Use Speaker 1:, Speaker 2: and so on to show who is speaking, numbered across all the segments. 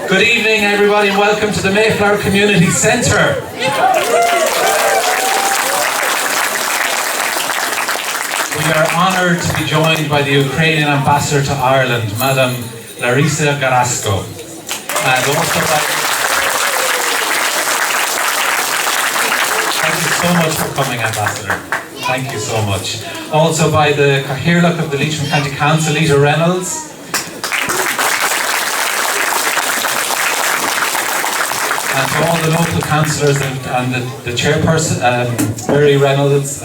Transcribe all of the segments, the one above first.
Speaker 1: Good evening, everybody, and welcome to the Mayflower Community Centre. We are honoured to be joined by the Ukrainian Ambassador to Ireland, Madam Larisa Garasko, and also by... Thank you so much for coming, Ambassador. Thank you so much. Also by the Cathaoirleach of the Leitrim County Council, Lita Reynolds. And to all the local councillors and the chairperson, Mary Reynolds,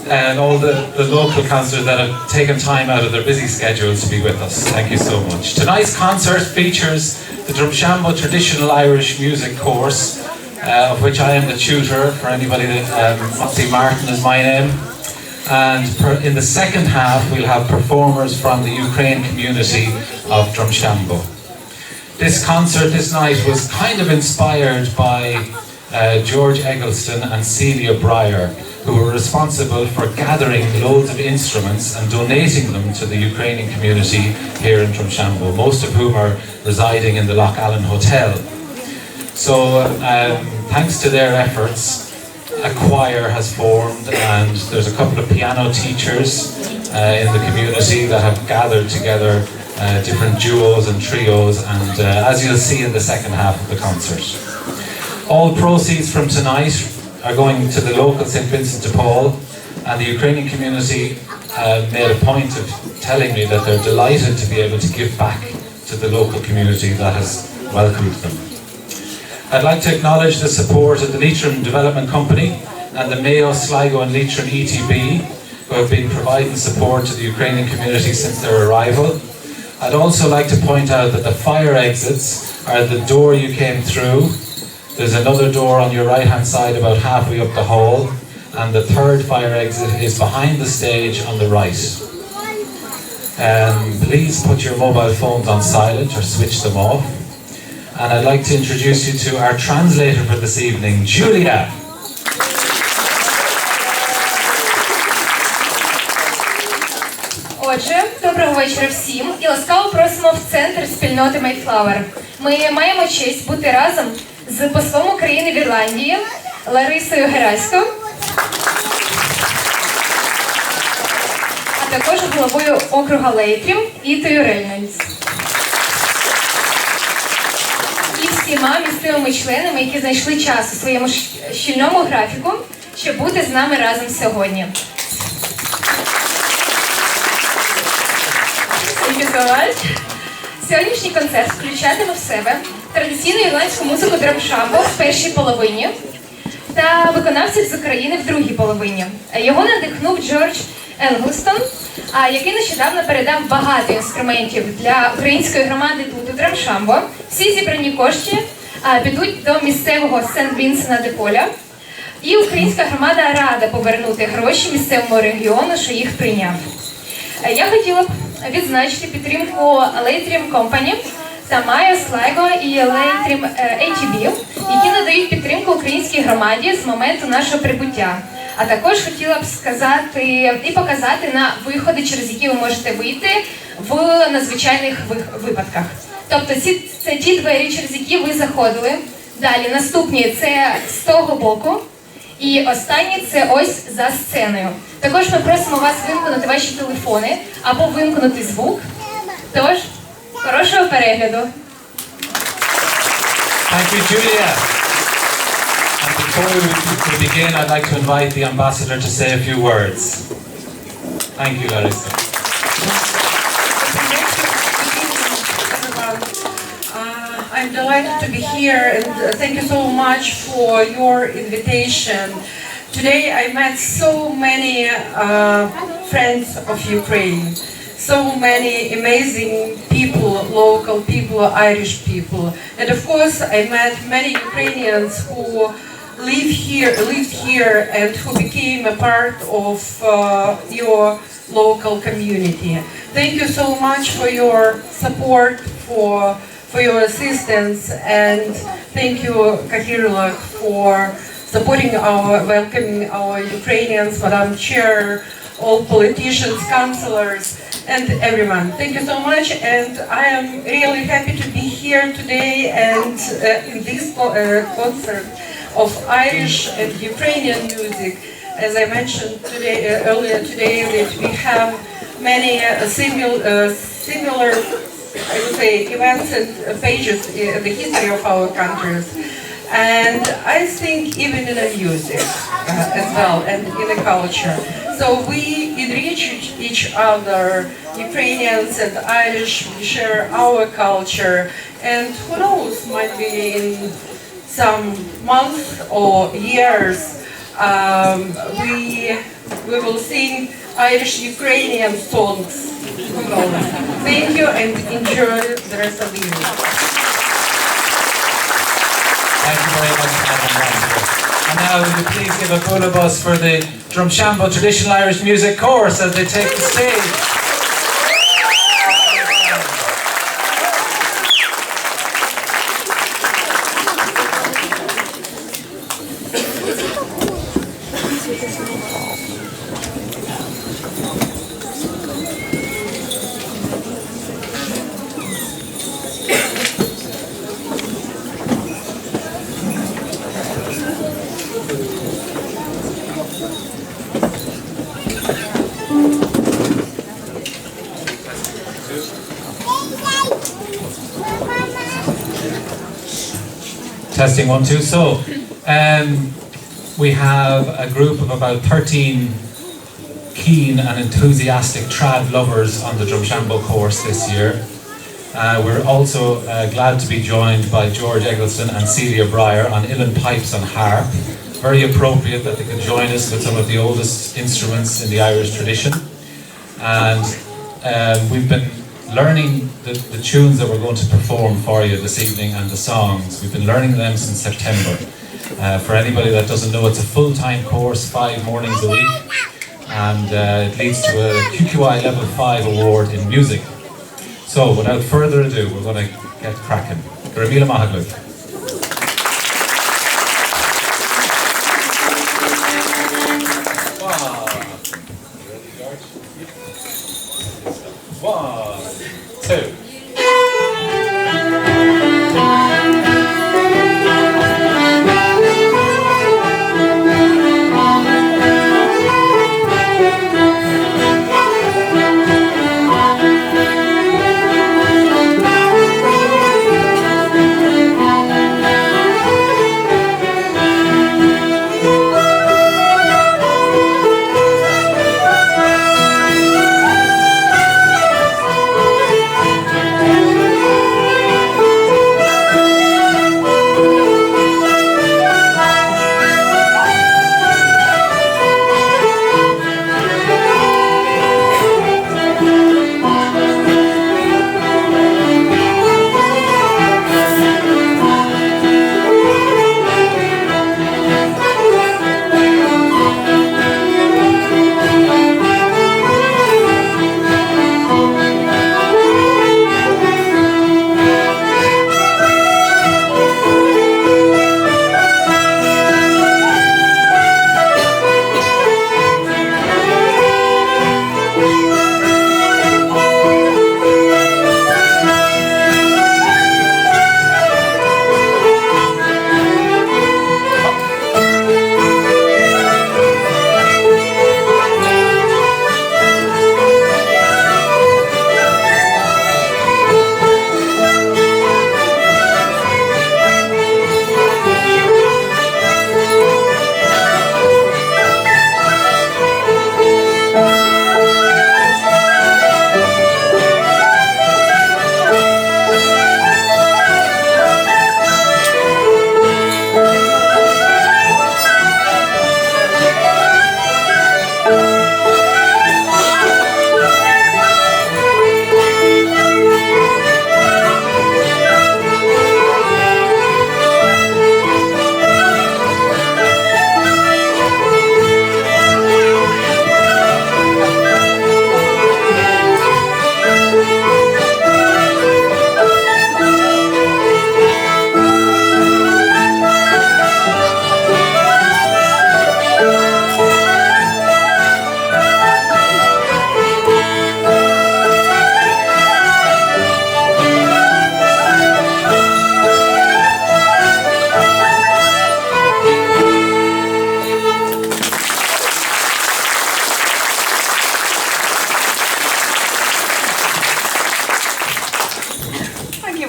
Speaker 1: and all the local councillors that have taken time out of their busy schedules to be with us. Thank you so much. Tonight's concert features the Drumshanbo Traditional Irish Music Course, of which I am the tutor for anybody that, Monty Martin is my name. And in the second half we'll have performers from the Ukraine community of Drumshanbo. This concert this night was kind of inspired by George Eggleston and Celia Breyer, who were responsible for gathering loads of instruments and donating them to the Ukrainian community here in Drumshanbo, most of whom are residing in the Loch Allen Hotel. So thanks to their efforts, a choir has formed, and there's a couple of piano teachers in the community that have gathered together different duos and trios, and as you'll see in the second half of the concert. All proceeds from tonight are going to the local St. Vincent de Paul, and the Ukrainian community made a point of telling me that they're delighted to be able to give back to the local community that has welcomed them. I'd like to acknowledge the support of the Leitrim Development Company and the Mayo, Sligo and Leitrim ETB, who have been providing support to the Ukrainian community since their arrival. I'd also like to point out that the fire exits are the door you came through. There's another door on your right hand side about halfway up the hall, and the third fire exit is behind the stage on the right. Please put your mobile phones on silent or switch them off. And I'd like to introduce you to our translator for this evening, Julia.
Speaker 2: Отже, доброго вечора всім і ласкаво просимо в центр спільноти Mayflower. Ми маємо честь бути разом з послом України в Ірландії Ларисою Герасько, а також головою округа Лейтрім Ітою Рейнольдс. І всіма місцевими членами, які знайшли час у своєму щільному графіку, щоб бути з нами разом сьогодні. Сьогоднішній концерт включатиме в себе традиційну ірландську музику Drumshanbo в першій половині та виконавців з України в другій половині. Його надихнув Джордж Енглстон, який нещодавно передав багато інструментів для української громади тут у Drumshanbo. Всі зібрані кошти підуть до місцевого Сент-Вінсента де Поля. І українська громада рада повернути гроші місцевому регіону, що їх прийняв. Я хотіла б відзначити підтримку Leitrim Company та Mayo, Sligo і Leitrim ETB, які надають підтримку українській громаді з моменту нашого прибуття. А також хотіла б сказати і показати на виходи, через які ви можете вийти в надзвичайних випадках. Тобто це ті двері, через які ви заходили. Далі наступні – це з того боку. І останнє – це ось за сценою. Також ми просимо вас вимкнути ваші телефони або вимкнути звук. Тож, хорошого перегляду.
Speaker 1: Thank you, Julia. And before we begin, I'd like to invite the ambassador to say a few words. Thank you, Larisa.
Speaker 3: I'm delighted to be here, and thank you so much for your invitation. Today I met so many friends of Ukraine, so many amazing people, local people, Irish people, and of course I met many Ukrainians who lived here and who became a part of your local community. Thank you so much for your support, for your assistance, and thank you, Cathaoirleach, for supporting welcoming our Ukrainians, Madam Chair, all politicians, councillors, and everyone. Thank you so much, and I am really happy to be here today and in this concert of Irish and Ukrainian music. As I mentioned today, earlier today, that we have many similar, I would say, events and pages in the history of our countries. And I think even in the music as well, and in the culture. So we enrich each other, Ukrainians and Irish, we share our culture, and who knows, might be in some months or years, we will sing Irish Ukrainian songs. Who knows? Thank you and enjoy the rest of the evening.
Speaker 1: Thank you very much, Madam Ambassador. And now will you please give a bullabus for the Drumshanbo Traditional Irish Music Chorus as they take the stage. Testing 1, 2. So, we have a group of about 13 keen and enthusiastic trad lovers on the Drumshanbo course this year. We're also glad to be joined by George Eggleston and Celia Breyer on uilleann pipes and harp. Very appropriate that they could join us with some of the oldest instruments in the Irish tradition. And we've been learning the tunes that we're going to perform for you this evening and the songs. We've been learning them since September. For anybody that doesn't know, it's a full-time course, 5 mornings a week, and it leads to a QQI Level 5 award in music. So without further ado, we're going to get cracking. Garamila Mahaglut. One, two.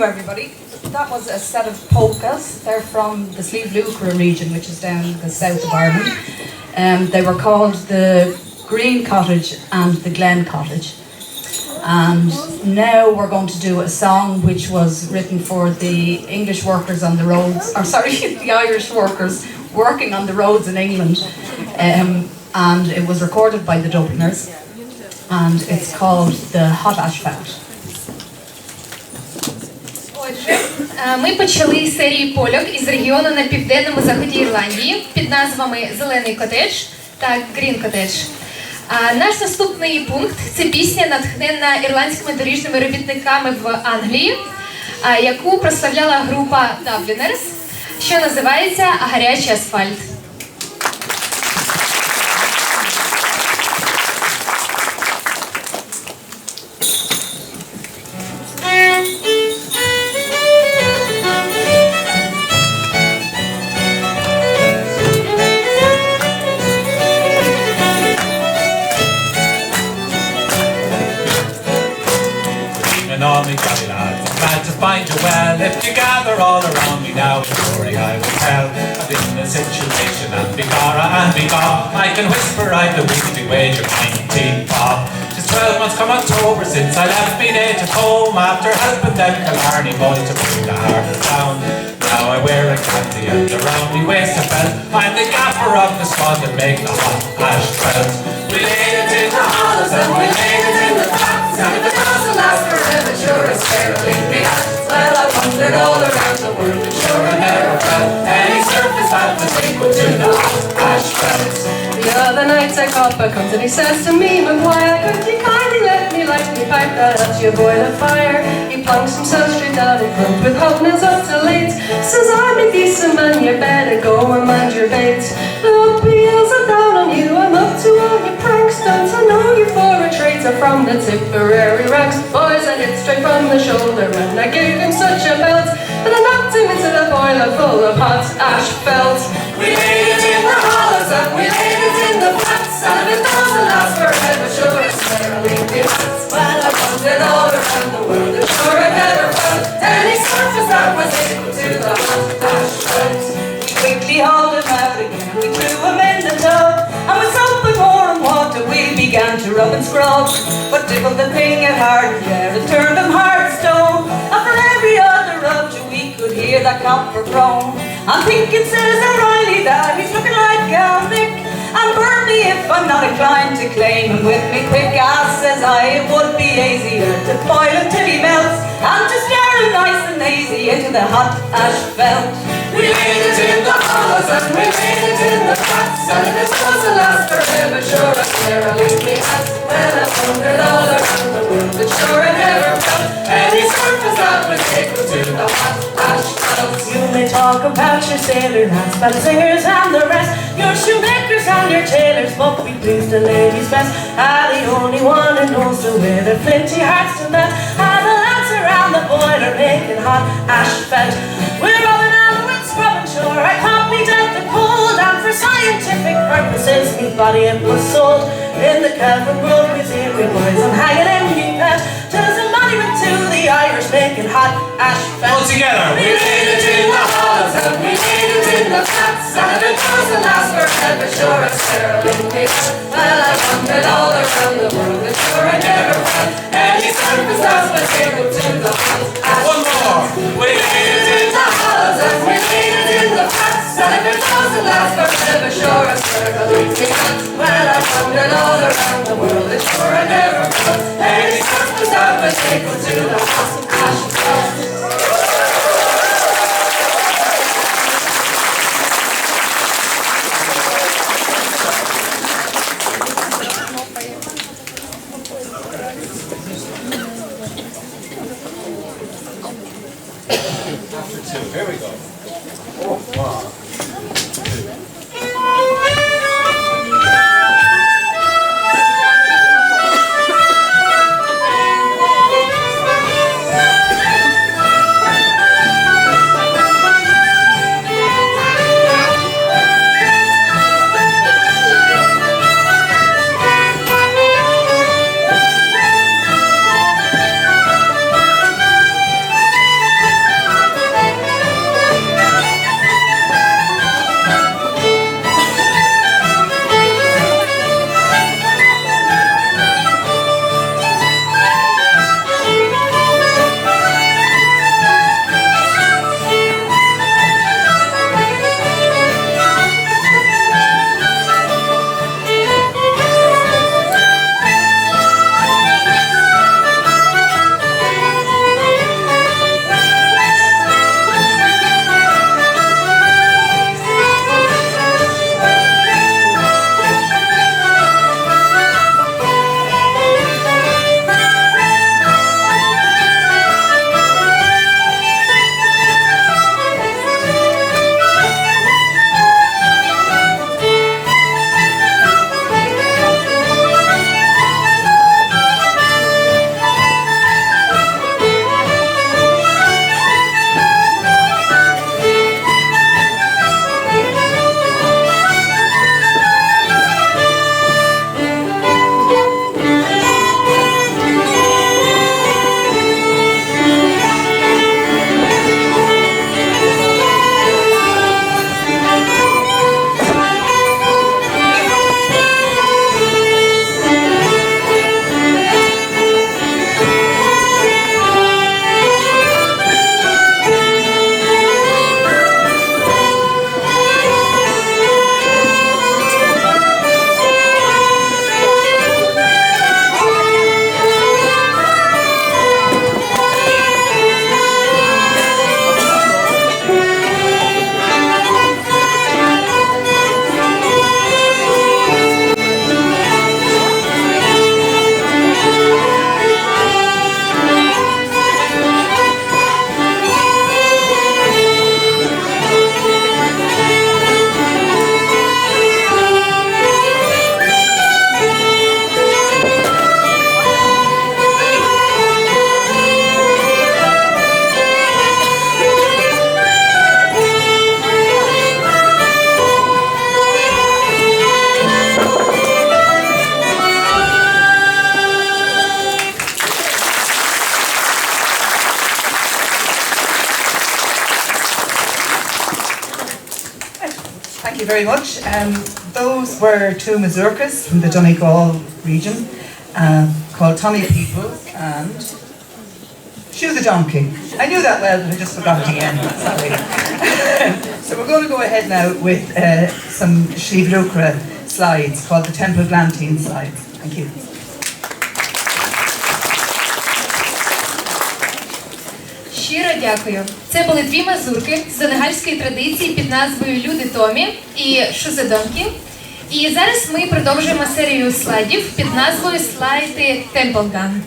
Speaker 4: you, everybody. That was a set of polkas. They're from the Slieve Lucra region, which is down the south of Ireland. They were called the Green Cottage and the Glen Cottage. And now we're going to do a song which was written for the English workers on the roads, or sorry, the Irish workers working on the roads in England. And it was recorded by the Dubliners. And it's called The Hot Asphalt.
Speaker 2: Отже, ми почали серію польок із регіону на південному заході Ірландії під назвами «Зелений котедж» та «Green Cottage». Наш наступний пункт – це пісня, натхненна ірландськими доріжними робітниками в Англії, яку прославляла група Dubliners, що називається «Гарячий асфальт».
Speaker 1: All me jolly lads, I'm glad to find you well. If you gather all around me now, the story I will tell. I've been in a situation and begorra and begaw. I can whisper I've the weekly wage of 19 bob. It's 12 months come October since I left me native home after helping them Killarney boys to bring the harvest down. Now I wear a canty and around me waist a belt. I'm the gaffer of the squad that make the hot asphalt. We laid it in the hollows and we laid it in the flats, and if it doesn't last forever, sure it's fairly behind. Well, I wandered all around the world and sure I never felt any surface that was equal to the hot asphalt.
Speaker 5: The other night a copper comes and he says to me, "Maguire, could you kindly let me light me pipe that helps you boil a fire?" He plunks himself straight down in front with hobnails up to late. Says, "I'm a decent man, you better go and mind your bait. The up heels are down on you, I'm up to all your pranks. Don't I know you for a traitor from the Tipperary ranks? Boys, I hit straight from the shoulder and I gave him such a belt, and I knocked him into the boiler full of hot asphalt."
Speaker 3: We laid it in the hollows and we laid it in the flats, and if it doesn't last forever, sure it's fairly behind. Well, I wandered all around the world and sure I never felt any surface that was equal to the hot asphalt.
Speaker 4: We quickly hauled him out again, we threw him in the tub, and with soap and more and water we began to rub and scrub. But dibble the thing it hard, yeah, it turned him hard stone. And for every other rupture we could hear that copper groan. I'm thinking, says O'Reilly, that he's looking like Galvic, and burn me if I'm not inclined to claim him with me quick. As says I, it would be easier to boil him till he melts, and to stir him nice and easy into the hot asphalt.
Speaker 3: We laid it in the hollows and we laid it in the flats, and if it doesn't last forever, sure it's fairly behind. Well, I wandered all around the world and sure I never felt any surface that was equal to the hot asphalt.
Speaker 4: You may talk about your sailor lads, band singers and the rest, your shoemakers and your tailors, but we please the ladies best. The only one who knows the way their flinty hearts to melt, the lads around the boiler making hot asphalt. We're rubbing and we're scrubbing sure, I copied out the cold, and for scientific purposes me body it was sold in the Calvin Road Museum. We boys, I'm hanging in the pet, just a monument to the Irish making hot asphalt.
Speaker 1: All together.
Speaker 3: We laid it in the hollows and we laid it in the flats, and if it doesn't last forever, sure it's fairly behind. Well, I wandered all around the world and sure I never felt any surface that was equal to the hot asphalt.
Speaker 1: One more.
Speaker 3: We laid it in the hollows and we laid it in the flats, and if it doesn't last forever, sure it's fairly behind. Well, I wandered all around the world and sure I never felt any surface that was equal to the hot asphalt.
Speaker 1: Here we go.
Speaker 4: you very much. Those were two mazurkas from the Donegal region called Tommy People and Shoe the Donkey. I knew that well, but I just forgot it again. Sorry. So we're going to go ahead now with some Sliabh slides called the Temple Glantine slides. Thank you.
Speaker 2: Щиро дякую. Це були дві мазурки з донегальської традиції під назвою Люди Томі і Шузедонкі. І зараз ми продовжуємо серію слайдів під назвою Слайди Темплган.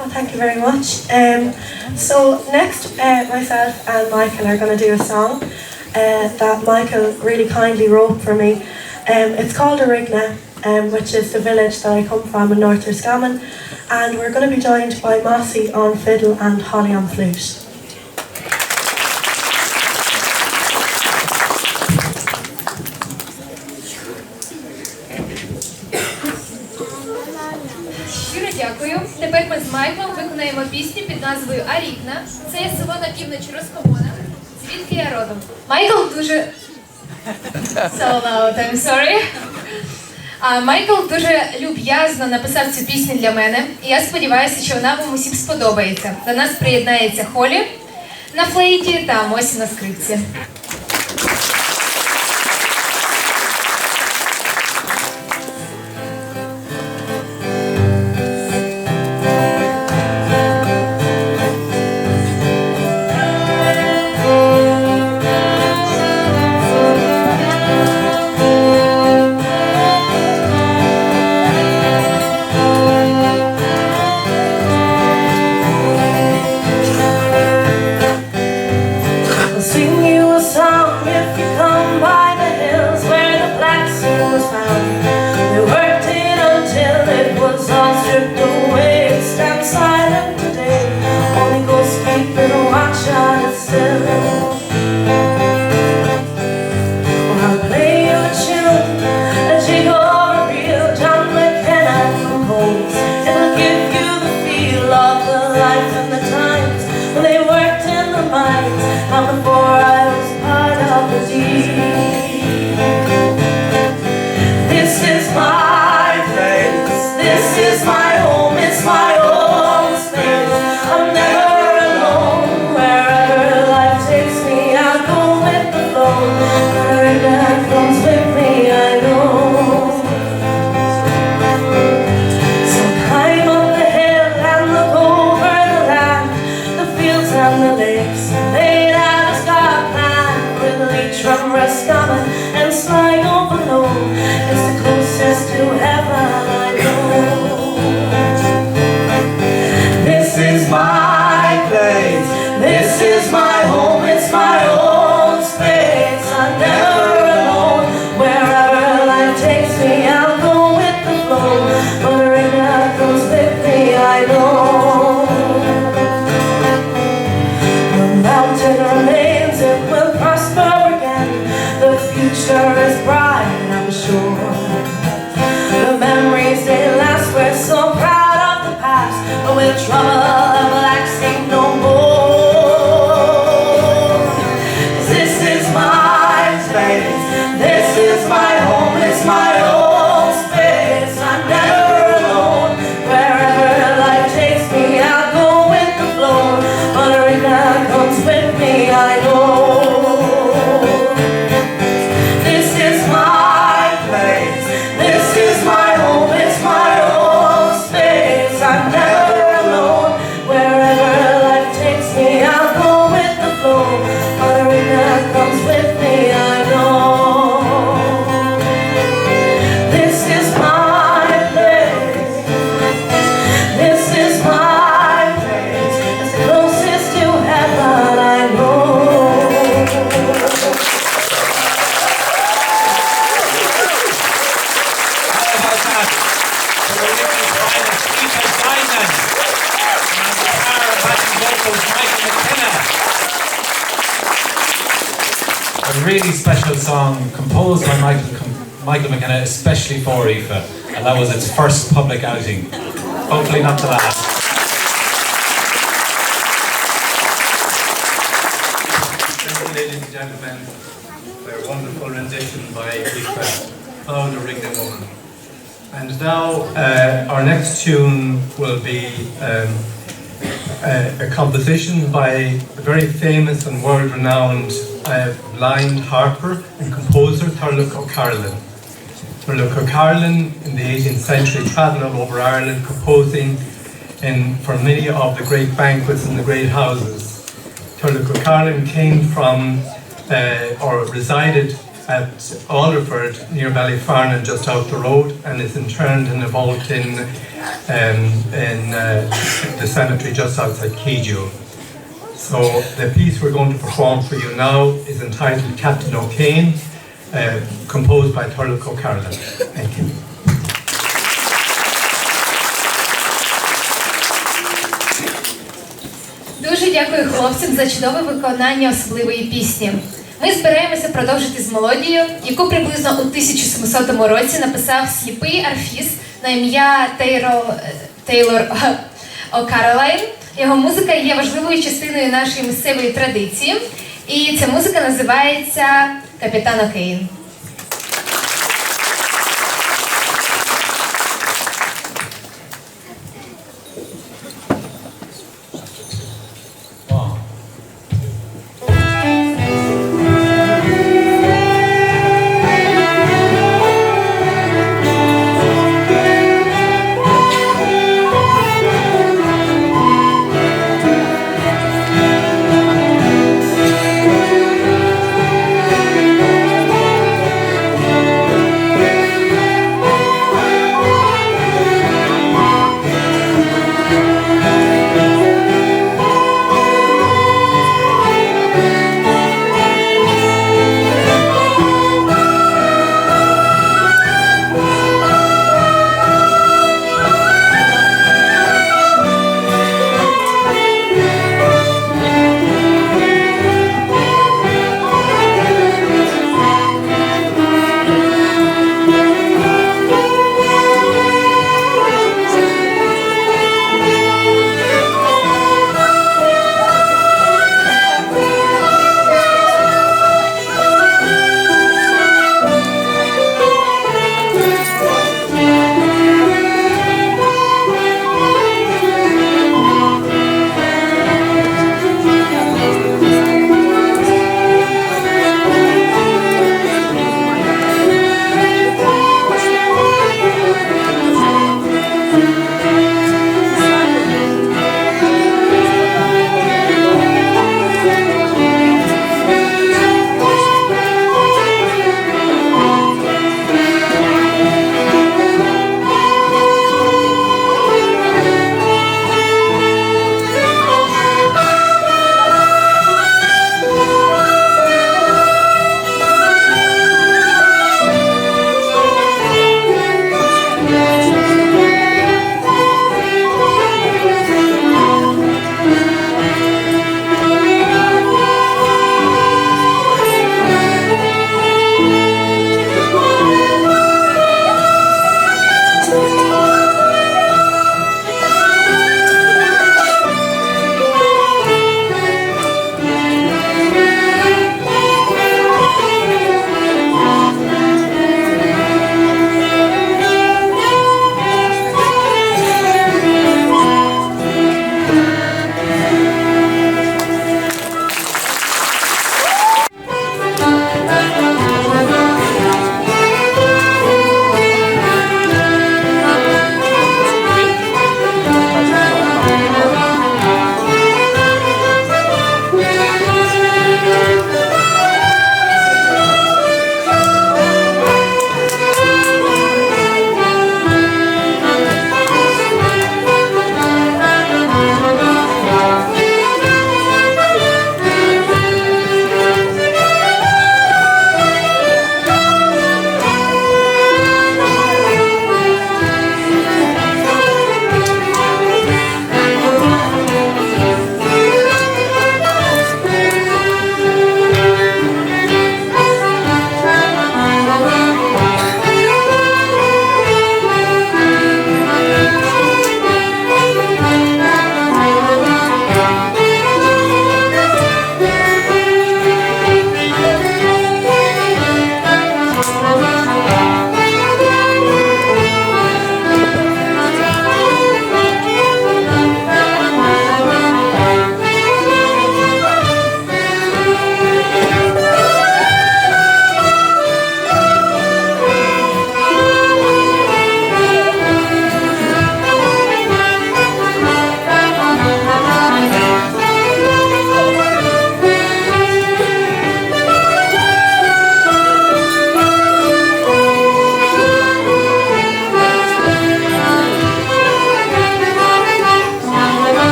Speaker 5: Well, thank you very much. So next, myself and Michael are going to do a song that Michael really kindly wrote for me. It's called Arigna, which is the village that I come from in North Roscommon, and we're going to be joined by Mossy on fiddle and Holly on flute.
Speaker 2: Щиро дякую. Тепер ми з Майклом виконаємо пісню під назвою Арігна. Це є село на півночі Роскомона, звідки я родом. Майкл дуже... So loud, I'm sorry. Майкл дуже люб'язно написав цю пісню для мене. І я сподіваюся, що вона вам усім сподобається. До нас приєднається Холі на флейті та Мосі на скрипці.
Speaker 5: I'll sing you a song
Speaker 4: from Roscommon and Sligo below. It's the closest to heaven I know. This is my place, this is my home, it's my own space. I'm never alone, wherever life takes me, I'll go with the flow. Wherever God goes with me, I know. The mountain remains, it will prosper again. The future is bright, I'm sure. The memories, they last, we're so proud of the past, but we'll trouble the black sea no more. This is my place, this is my home, it's my own space. I'm never alone, wherever life takes me, I'll go with the flow. Wherever God comes with me, I know. This is my place, this is my home, it's my own space. I'm never alone, wherever life takes me, I'll go with the flow. Wherever God comes with me, I know. This is my place, this is my place. It's the closest to heaven I know.
Speaker 1: How about that? The Olympic finalist, Aoife Diamond, and the power backing vocals, Michael McKenna. A really special song composed by Michael McKenna, especially for Aoife, and that was its first public outing. Hopefully not the last.
Speaker 6: Thank you, ladies and gentlemen, for a wonderful rendition by Aoife, Proud of Ringling Woman. And now our next tune will be a composition by a very famous and world-renowned blind harper and composer, Thurlough O'Carolan. Thurlough O'Carolan in the 18th century travelled all over Ireland composing for many of the great banquets and the great houses. Thurlough O'Carolan came from or resided at Alderford near Ballyfarnan, just out the road, and is interned in a vault in the cemetery just outside Keighley. So the piece we're going to perform for you now is entitled Captain O'Kane, composed by Thurlough O'Carolan. Thank you.
Speaker 2: Дуже дякую хлопцям за чудове виконання особливої пісні. Ми збираємося продовжити з мелодією, яку приблизно у 1700 році написав сліпий арфіст на ім'я Тейлор О'Каролайн. Його музика є важливою частиною нашої місцевої традиції, і ця музика називається «Капітан Окейн».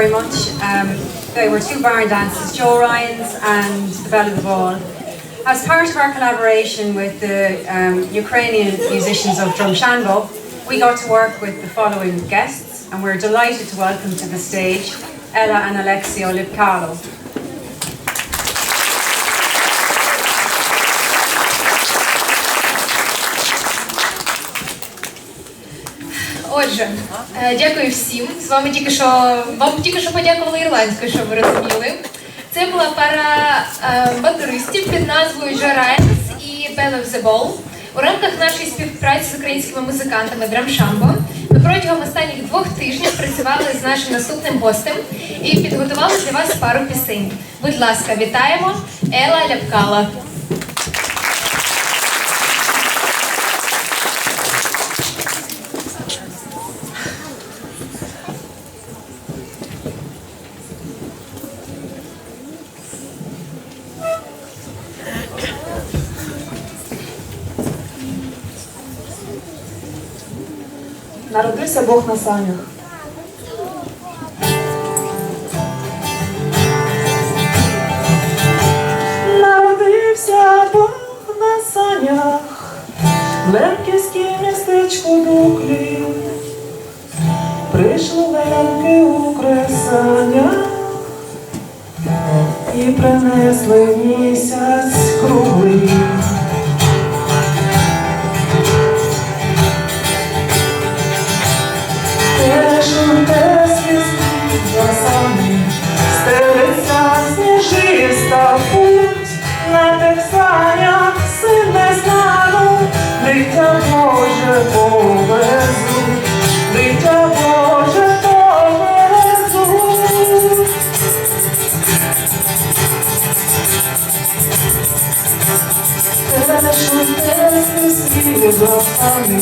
Speaker 7: very much. They were two barn dances, Joe Ryan's and The Belle of the Ball. As part of our collaboration with the Ukrainian musicians of Drumshanbo, we got to work with the following guests, and we're delighted to welcome to the stage Ella and Alexio Lipkalo.
Speaker 2: Отже, дякую всім. З вами вам тільки що подякували ірландською, щоб ви розуміли. Це була пара бандуристів під назвою Joe Ryan's і Belle of the Ball. У рамках нашої співпраці з українськими музикантами Drumshanbo ми протягом останніх 2 тижнів працювали з нашим наступним гостем і підготували для вас пару пісень. Будь ласка, вітаємо Ела Ляпкала.
Speaker 8: Народився Бог на санях. Народився Бог на санях, в Лемківській містечку Дуклі. Прийшли лемки у кресанях і принесли місяць круглий. Стелиться сніжиста путь, на тих санях син незнану, дитя Боже повезу, дитя Боже повезу. Теж світлами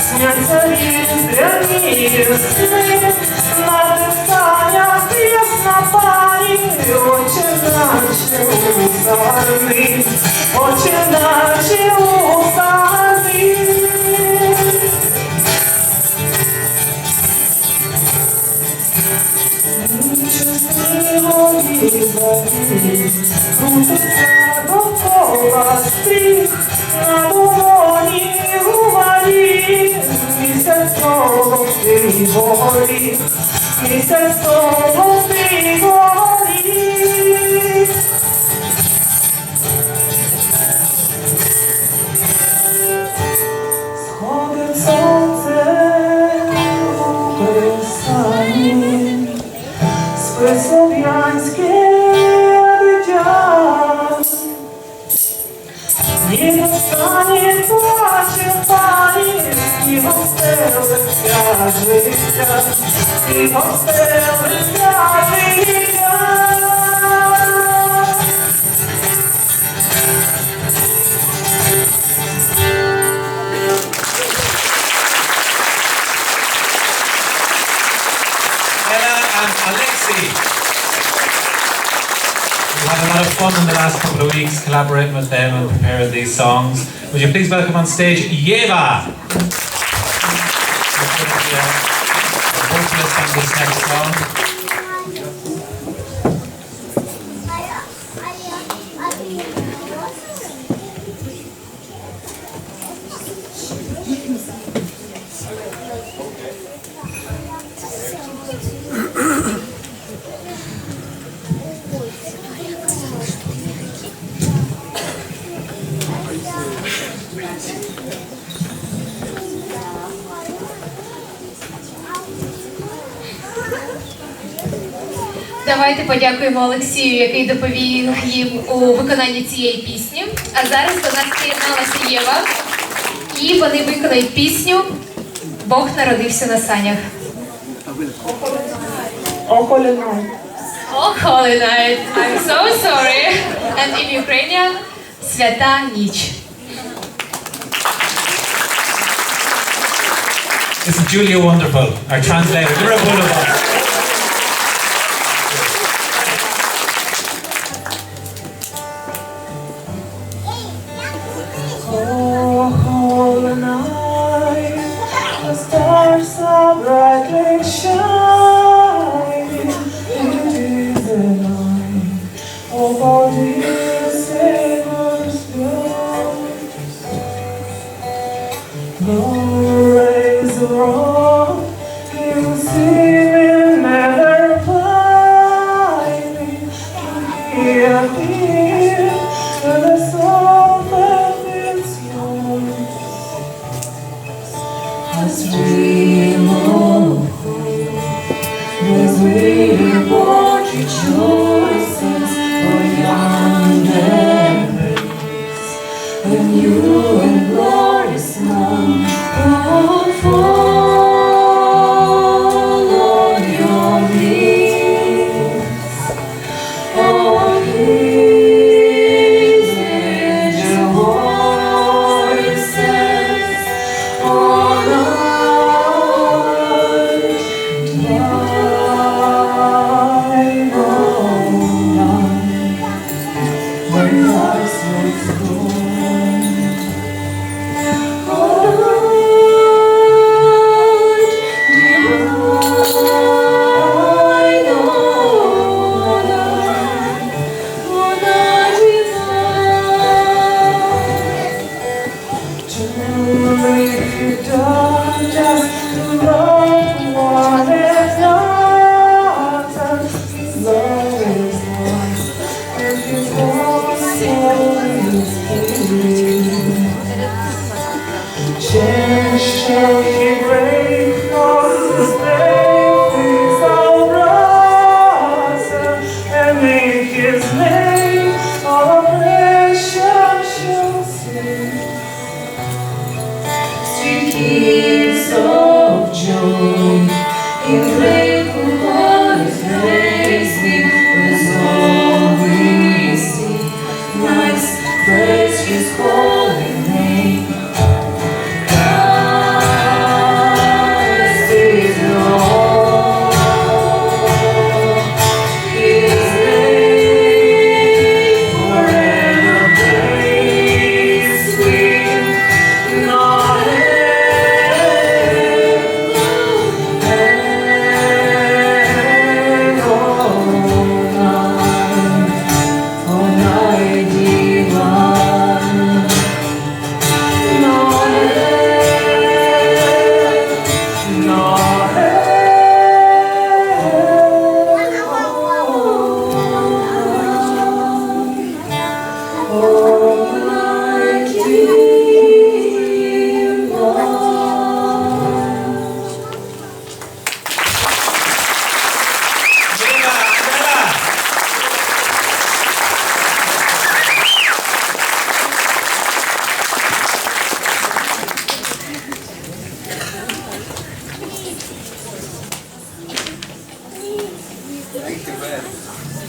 Speaker 8: сняться різдвяні сни, на тих санях ясна пані, очі наші у сани, очі наші у сани. Чесні воді заві, крутиться довкола стріх, на долоні у валі, місяць золотий горі, місяць золотий горі. Сходить сонце у кресані, спи слов'янське дитя. Снігом стані плаче пані, снігом стелиться життя, снігом стелиться життя.
Speaker 1: Ella and Alexi. We've had a lot of fun in the last couple of weeks collaborating with them and preparing these songs. Would you please welcome on stage Yeva? The vocalist on this next song.
Speaker 2: Давайте подякуємо Олексію, який допоміг їм у виконанні цієї пісні. А зараз до нас приєдналася Єва, і вони виконають пісню «Бог народився на санях».
Speaker 8: Oh, holy night.
Speaker 2: Oh, holy night. I'm so sorry. And in Ukrainian, свята ніч.
Speaker 1: Isn't Julia wonderful? Our translator, you're a wonderful.
Speaker 8: Oh, holy night, the stars are brightly shining. Nobody save us, no rays of wrong. You see me never find me. Here, here, where the soul that is yours. As we move home, as we watch rejoices for young memories, when you and glorious none will fall on your knees. Oh, please lift your voices, oh Lord, I know none when I was born. Oh Lord, I know none when I was to done just to love what is not, and love is one, and his voice is free. Chance shall he break on his face of blossom, and make his name all precious shall sing. Sweet keys of joy, in grateful hearts praise me, with all we see. Nice praise his holy name. Christ is Lord. His name forever praise we. Not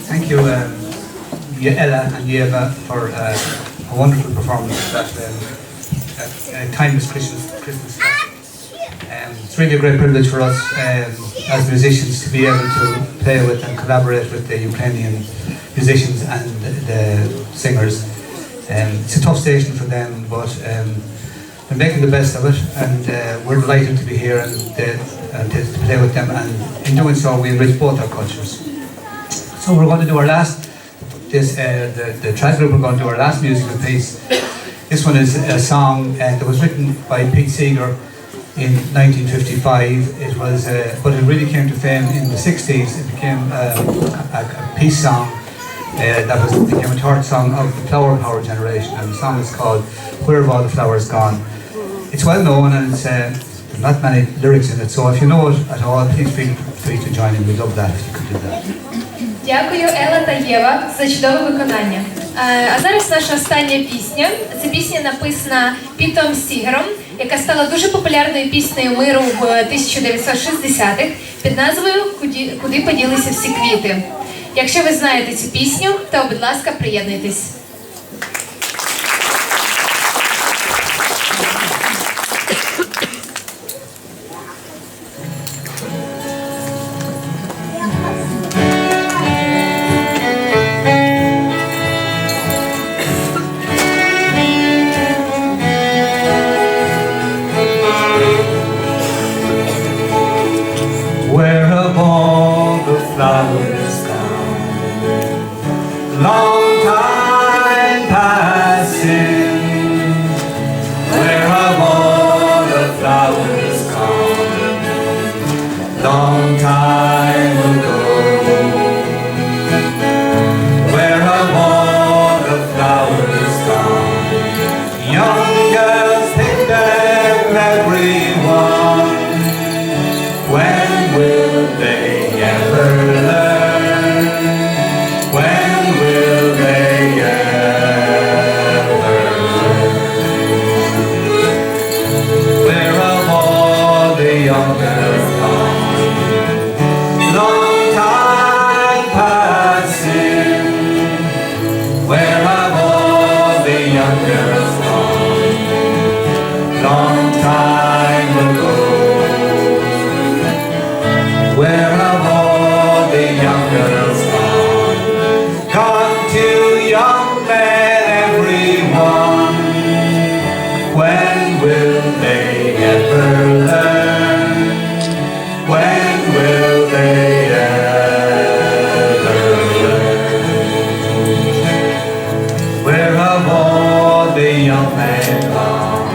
Speaker 6: Thank you, Ella and Eva, for a wonderful performance at timeless Christmas time. It's really a great privilege for us as musicians to be able to play with and collaborate with the Ukrainian musicians and the singers. It's a tough station for them, but they're making the best of it, and we're delighted to be here and to play with them, and in doing so we enrich both our cultures. So we're going to do our last, the trad group are going to do our last musical piece. This one is a song that was written by Pete Seeger in 1955. It was, but it really came to fame in the 60s. It became a peace song that became a third song of the Flower Power generation, and the song is called "Where Have All the Flowers Gone." It's well known, and it's there's not many lyrics in it, so if you know it at all, please feel free to join in. We'd love that if you could do that.
Speaker 2: Дякую, Ела та Єва, за чудове виконання. А зараз наша остання пісня. Це пісня написана Пітом Сігером, яка стала дуже популярною піснею миру в 1960-х під назвою «Куди поділися всі квіти». Якщо ви знаєте цю пісню, то, будь ласка, приєднуйтесь.
Speaker 8: Where have all the flowers gone? long time passing, where have all the flowers gone? Long time ago, where have all the flowers gone? Young girls pick them, everyone. When will they ever learn? When will they ever learn? Where have all the young girls gone? Long time passing, where have all the young girls gone? Long time ago, where have all the young girls gone? Gone to young men, everyone. When will they ever learn? When will they ever learn? Where have all the young men gone?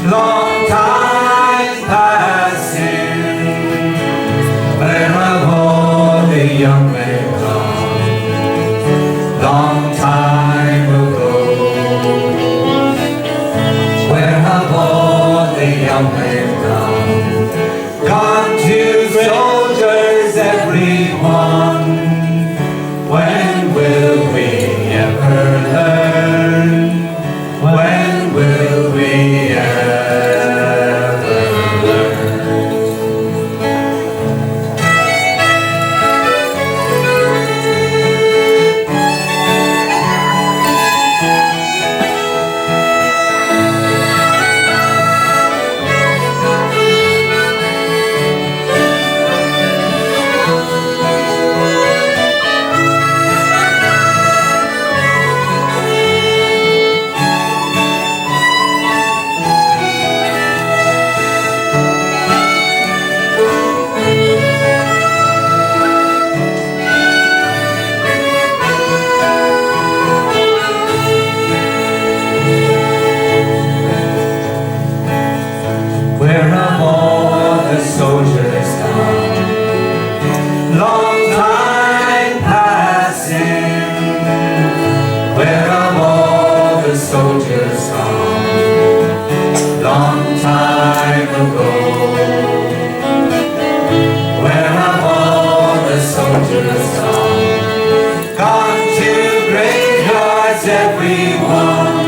Speaker 8: Long time passing, where have all the young men gone? Long time ago, where have all the young men gone? Gone to soldiers, everyone. When will we ever learn? When will we ever learn? Where have all the soldiers gone? Long time passing, where have all the soldiers gone? Long time ago, where have all the soldiers gone? Gone to graveyards, everyone.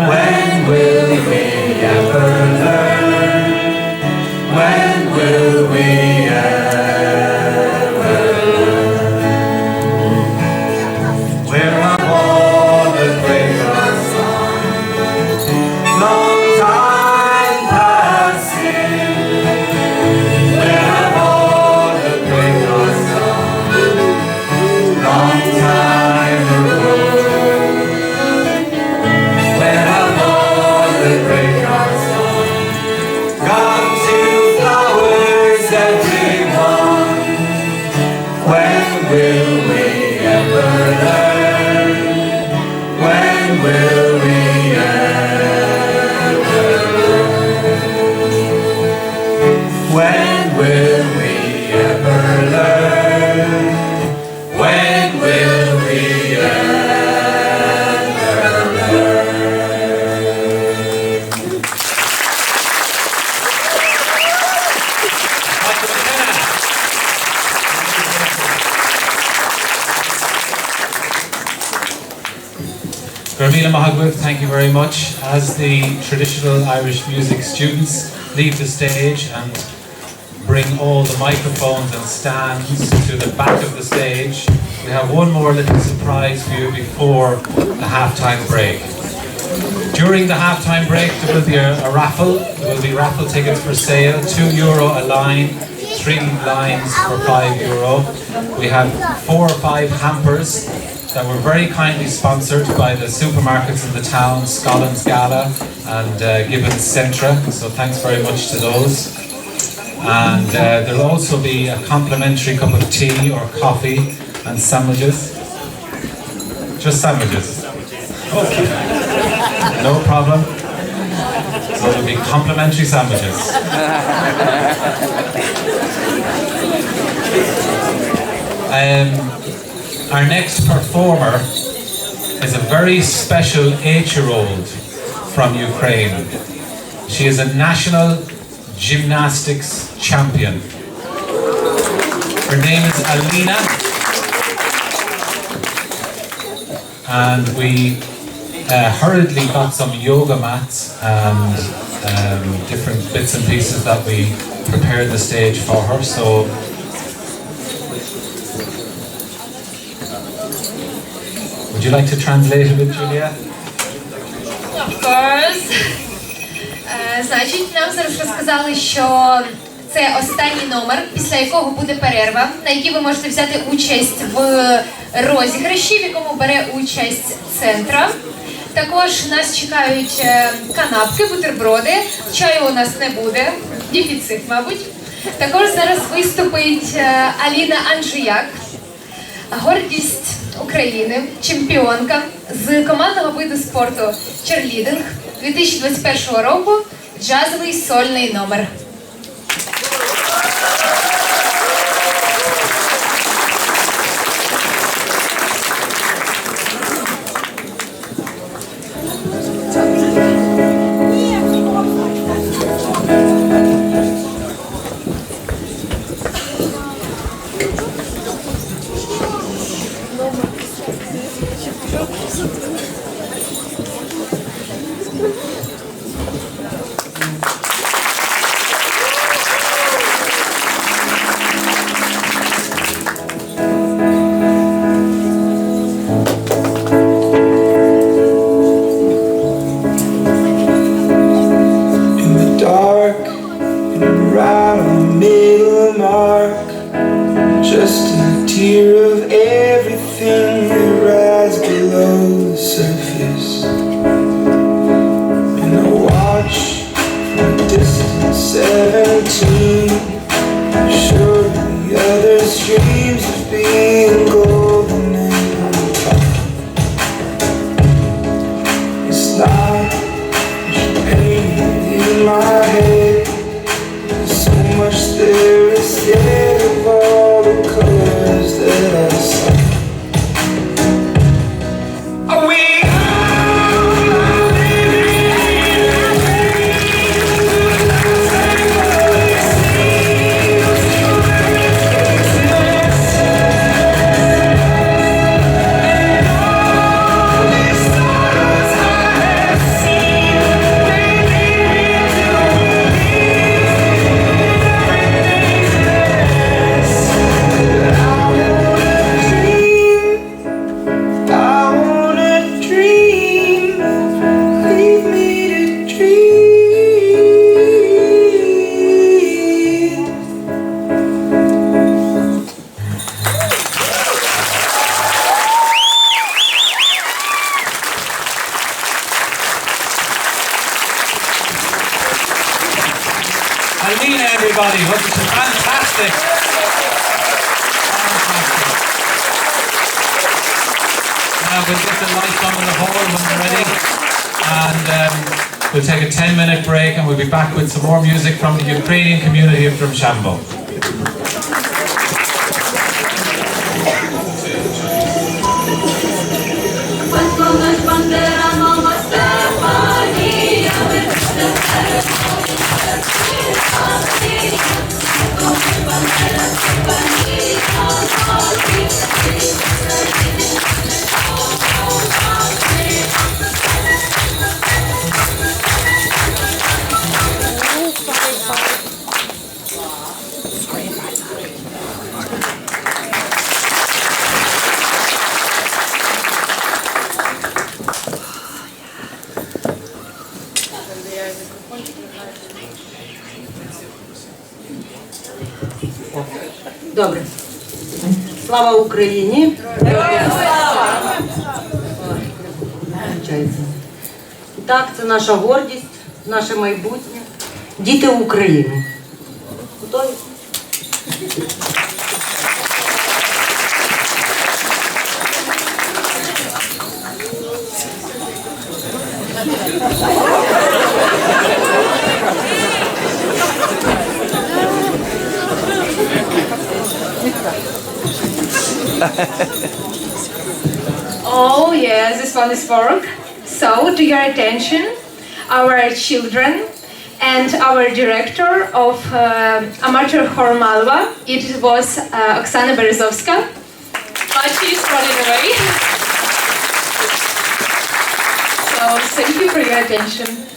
Speaker 8: When will we ever learn? When will we ever learn? Where have all the graveyards gone? Long time passing, where have all the graveyards gone? Long time ago, where have all the graveyards gone? Gone to flowers, everyone. When will we ever learn? When will we ever learn? When will we ever learn? When will we ever learn?
Speaker 1: Garmila Mahagwith, thank you very much. As the traditional Irish music students leave the stage and bring all the microphones and stands to the back of the stage, we have one more little surprise for you before the halftime break. During the halftime break, there will be a raffle. There will be raffle tickets for sale, €2 a line, 3 lines for €5. We have 4 or 5 hampers that were very kindly sponsored by the supermarkets in the town, Scollins Gala and Gibbons Centra, so thanks very much to those. And there'll also be a complimentary cup of tea or coffee And sandwiches? Just sandwiches? Okay. No problem. So it'll be complimentary sandwiches. Our next performer is a very special 8-year-old from Ukraine. She is a national gymnastics champion. Her name is Alina, and we hurriedly got some yoga mats and different bits and pieces that we prepared the stage for her. So would you like to translate a bit, Julia?
Speaker 2: Of course. Значить, нам зараз розказали, що це останній номер, після якого буде перерва, на якій ви можете взяти участь в розіграші, в якому бере участь центра. Також нас чекають канапки, бутерброди, чаю у нас не буде, дефіцит, мабуть. Також зараз виступить Аліна Анжияк, гордість України, чемпіонка з командного виду спорту черлідинг 2021 року, джазовий сольний номер.
Speaker 8: Just a tear of everything that rises below the surface. And I watch from a distance 17, sure the others' dreams of being golden and on top. It's like there's pain in my head. There's so much there is yet of all the colors that I saw. Are we
Speaker 1: Alina, everybody, wasn't it fantastic? Now we'll get the lights on in the hall when we're ready, and we'll take a 10-minute break, and we'll be back with some more music from the Ukrainian community of Drumshanbo.
Speaker 9: Добре. Слава Україні! Слава! Так, це наша гордість, наше майбутнє. Діти України. Готові?
Speaker 2: Oh yes, this one is work. So, to your attention, our children and our director of amateur choir Malva, it was Oksana Berezovska, but she's running away. So, thank you for your attention.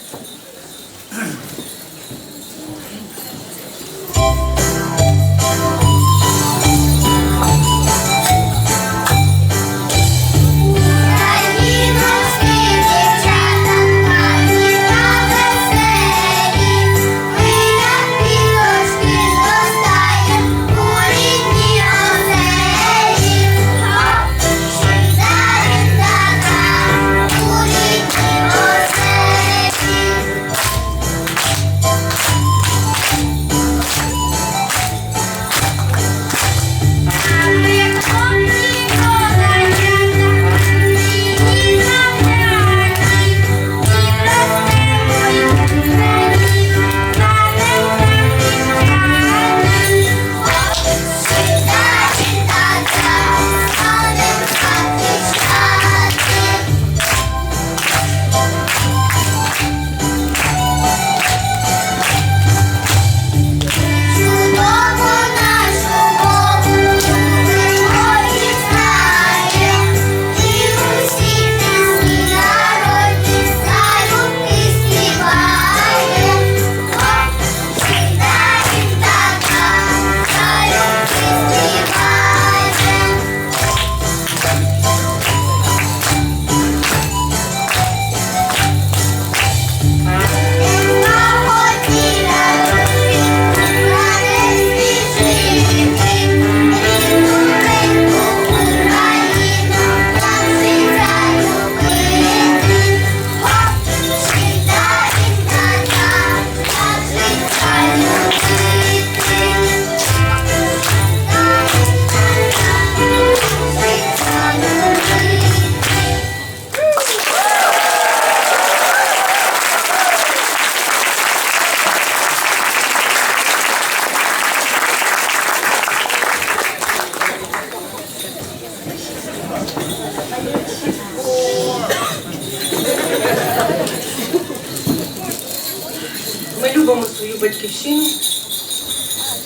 Speaker 9: Ми любимо свою батьківщину,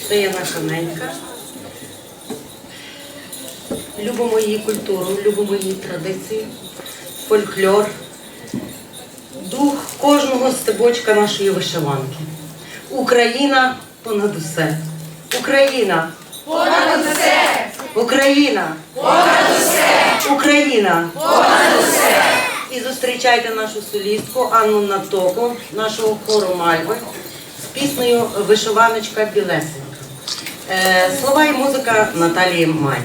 Speaker 9: це є наша ненька. Любимо її культуру, любимо її традиції, фольклор, дух кожного стебочка нашої вишиванки. Україна понад усе. Україна понад усе. Україна понад усе. Україна понад усе. І зустрічайте нашу солістку Анну Натоку, нашого хору Мальви, з піснею «Вишиваночка білесенька». Слова і музика Наталії Май.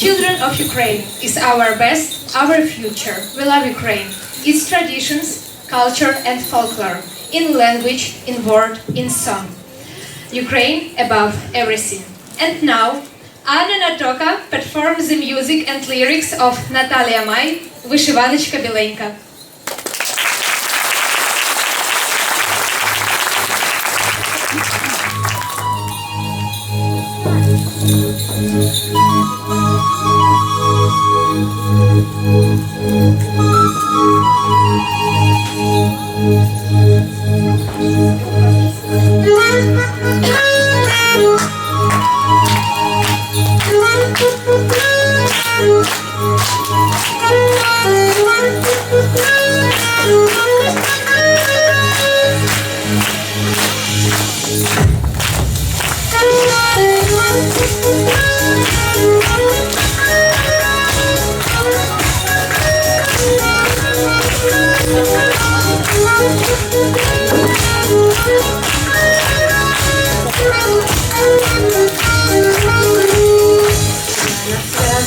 Speaker 2: Children of Ukraine is our best, our future. We love Ukraine, its traditions, culture and folklore, in language, in word, in song. Ukraine above everything. And now, Anna Natoka performs the music and lyrics of Natalia Mai, Вишиваночка біленька.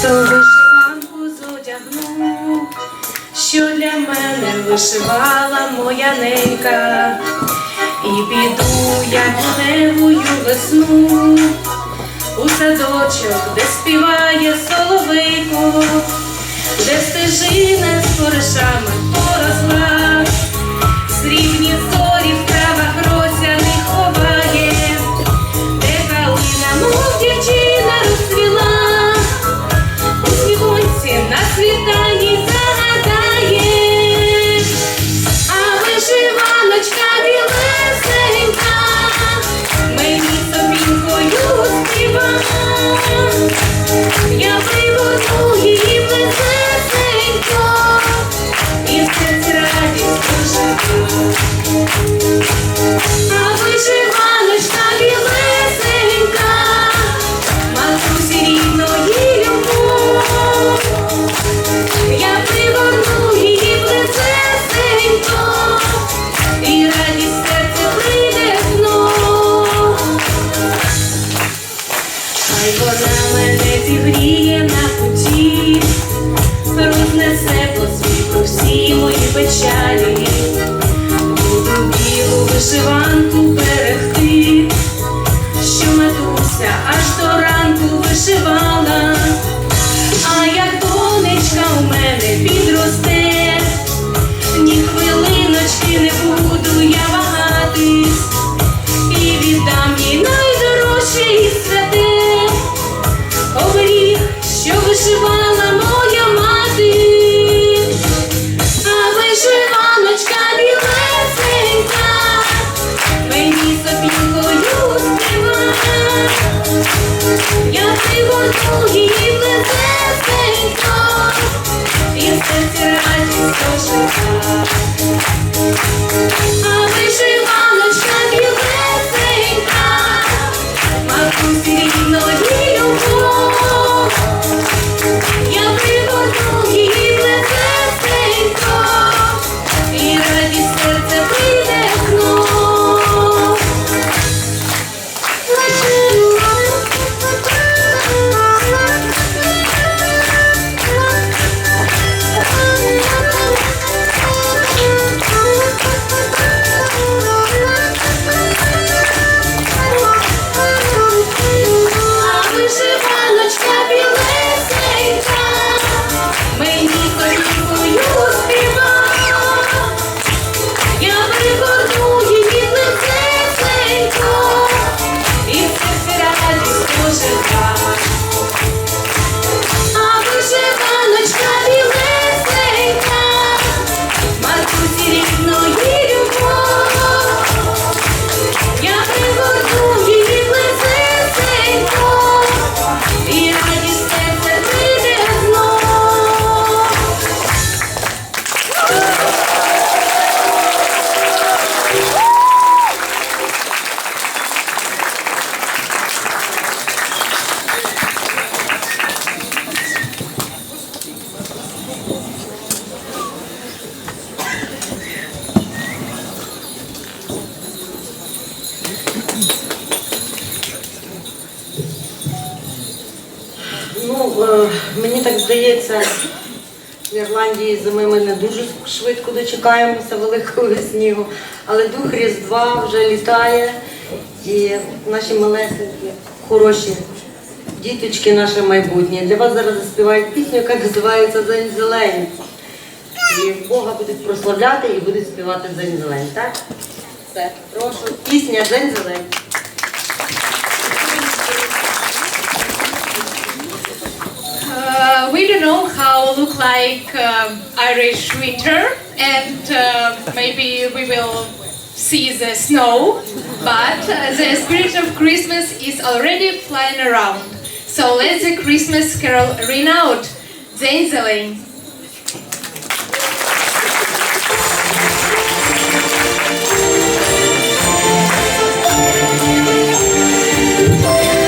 Speaker 5: Вишиванку зодягну, що для мене вишивала моя ненька, і піду я полегую весну у садочок, де співає соловейко, де стежина з коришами поросла,
Speaker 10: срібні зорі в травах росяних ховає, де калина, мов дівчина, розцвіла, у віконці на світанні загадає, а вишиваночка білесенька мені сопінкою співа. Я пригорну її близесенько, і в серці радість поживу. А вишиваночка білесенька матусі рідної любов. Я пригорну її близесенько, і радість в серце прийде знов. Хай вона мене зігріє на путі, рознесе по світу всі мої печалі. Буду білу вишиванку берегти, що матуся аж до ранку вишивала. А як донечка у мене підросте, ні хвилиночки не буду я вагатись, і віддам їй найдорожче і святе оберіг, що вишивала моя мати. А вишиваночка білесенька мені сопінкою співа. Я пригорну її близесенько, і в серці радість ожива. А вишиваночка білесенька матусі рідної любов. Я пригорну її близесенько, і радість серце прийде знов. А вишиваночка білесенька мені сопінкою співа. Я пригорну її близесенько, і в серці радість ожива. А вишиваночка білесенька матусі рідної любов. Я пригорну її близесенько, і радість серце прийде знов.
Speaker 9: Мені так здається, в Ірландії зими ми не дуже швидко дочекаємося великого снігу, але дух Різдва вже літає, і наші малесенькі, хороші діточки, наше майбутнє. Для вас зараз заспівають пісню, яка називається «День зелень». І Бога будуть прославляти і будуть співати «День зелень», так? Все, прошу, пісня «День зелень».
Speaker 2: We don't know how look like Irish winter, and maybe we will see the snow, but the spirit of Christmas is already flying around. So let the Christmas carol ring out. День зелень.
Speaker 11: Thank you.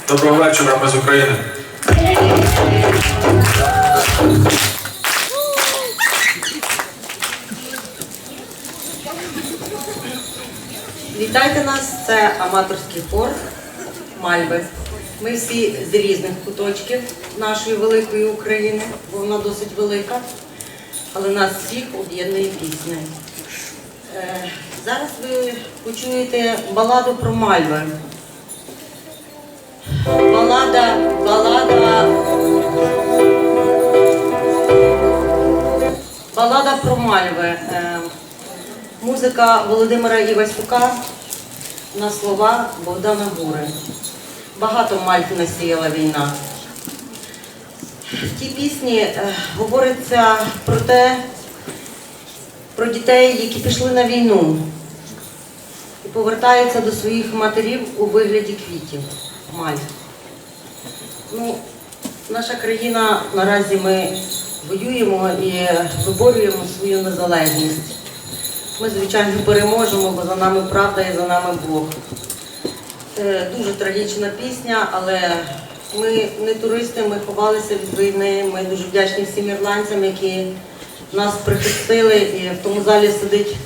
Speaker 11: Доброго вечора, ми з України.
Speaker 9: Вітайте нас, це аматорський хор Мальви. Ми всі з різних куточків нашої великої України, бо вона досить велика, але нас всіх об'єднує пісня. Зараз ви почуєте баладу про Мальви. Балада про Мальви. Музика Володимира Івасюка на слова Богдана Гури. Багато Мальв насіяла війна. В тій пісні говориться про дітей, які пішли на війну і повертаються до своїх матерів у вигляді квітів. Мальв. Ну, наша країна, наразі ми воюємо і виборюємо свою незалежність. Ми, звичайно, переможемо, бо за нами правда і за нами Бог. Дуже трагічна пісня, але ми не туристи, ми ховалися від війни. Ми дуже вдячні всім ірландцям, які нас прихистили. І в тому залі сидить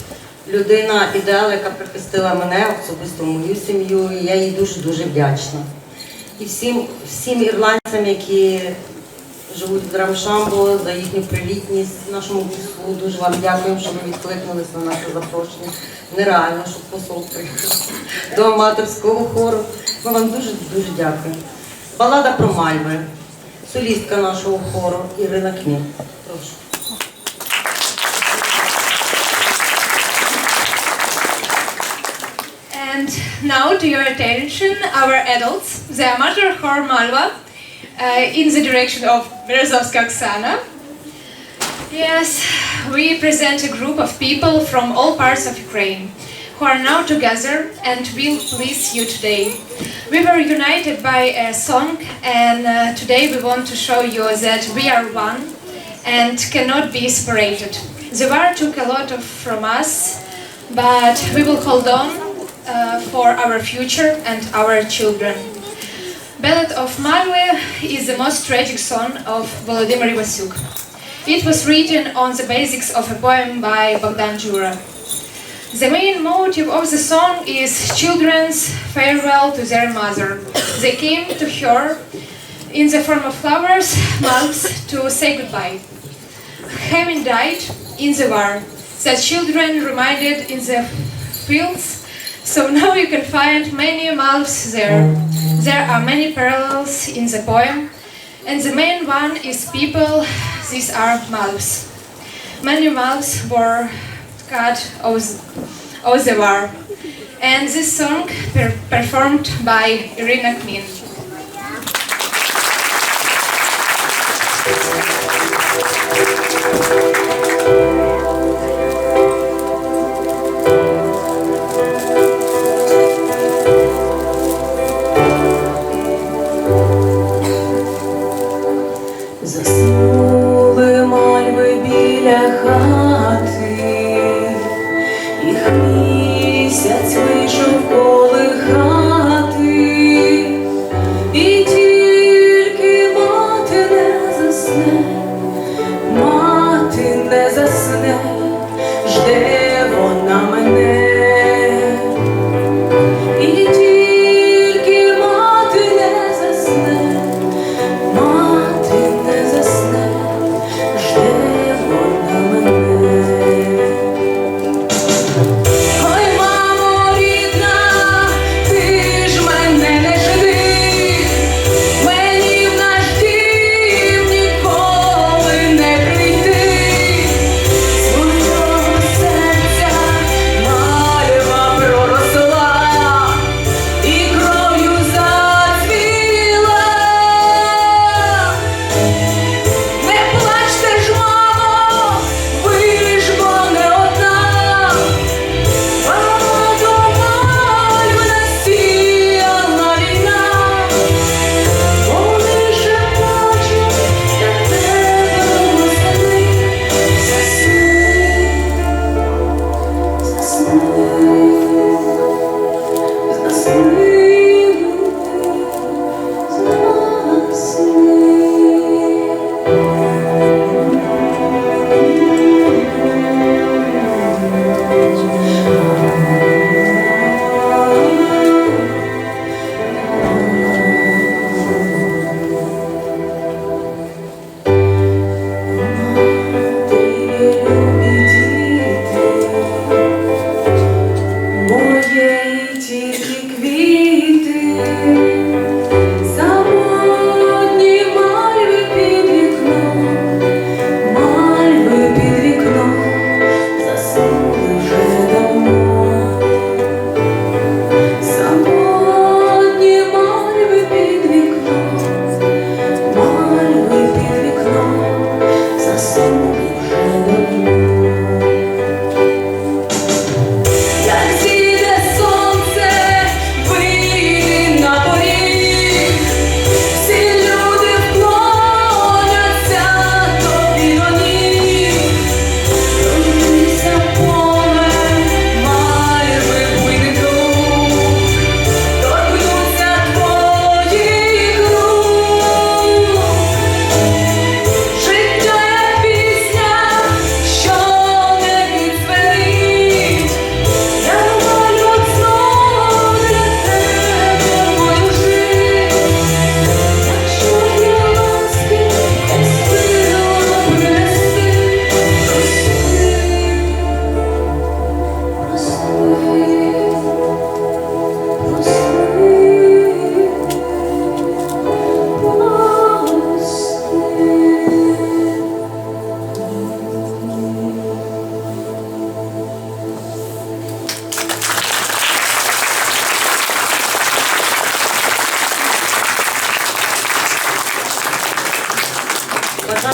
Speaker 9: людина, ідеал, яка прихистила мене, особисто мою сім'ю. І я їй дуже-дуже вдячна. І всім ірландцям, які живуть в Драмшамбо, за їхню привітність нашому послу. Дуже вам дякуємо, що ви відкликнулися на наше запрошення. Нереально, щоб посол приїхав до аматорського хору. Ми вам дуже-дуже дякуємо. Балада про Мальви. Солістка нашого хору Ірина Кмін. Прошу.
Speaker 2: And now to your attention, our adults, the amateur chor Malva, in the direction of Berezovska Oksana. Yes, we present a group of people from all parts of Ukraine who are now together and will please you today. We were united by a song, and today we want to show you that we are one and cannot be separated. The war took a lot from us, but we will hold on for our future and our children. Ballad of Malve is the most tragic song of Volodymyr Ivasyuk. It was written on the basics of a poem by Bogdan Jura. The main motive of the song is children's farewell to their mother. They came to her in the form of flowers, malves, to say goodbye. Having died in the war, the children reminded in the fields. So now you can find many malves there. There are many parallels in the poem, and the main one is people. These are malves. Many malves were cut of the war, and this song performed by Irina Kmin.
Speaker 4: Заснули мальви біля хати, їх місяць вийшов колихати.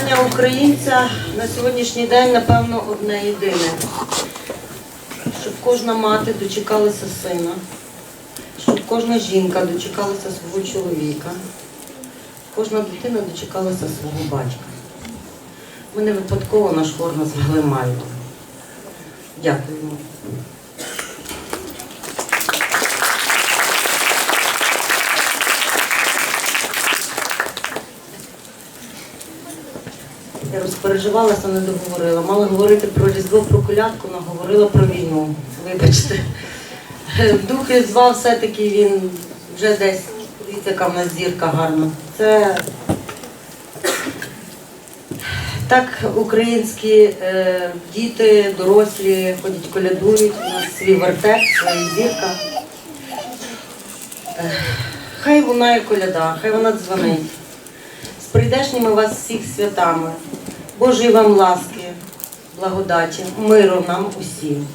Speaker 9: бажання українця на сьогоднішній день, напевно, одне єдине. Щоб кожна мати дочекалася сина, щоб кожна жінка дочекалася свого чоловіка, кожна дитина дочекалася свого батька. Ми не випадково наш хор назвали Мальтом. Дякуємо. Я розпереживалася, не договорила. Мала говорити про Різдво, про колядку, але говорила про війну. Вибачте. Дух Різдва все-таки він вже десь, дивіться, яка в нас зірка гарна. Це так українські діти, дорослі ходять, колядують, у нас свій вертеп, своя зірка. Хай лунає коляда, хай вона дзвонить. З прийдешніми вас всіх святами, Божої вам ласки, благодаті, миру нам усім.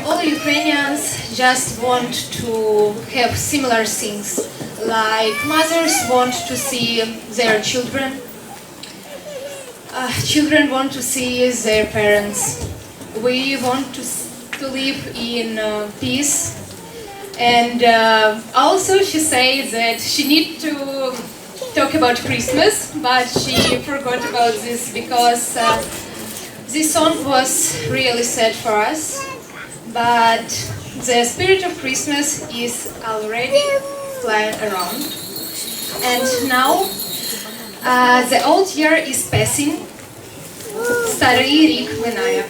Speaker 2: All Ukrainians just want to have similar things, like mothers want to see their children, children want to see their parents. We want to live in peace. And also she said that she needs to talk about Christmas, but she forgot about this because this song was really sad for us. But the spirit of Christmas is already flying around. And now the old year is passing. Старий рік минає.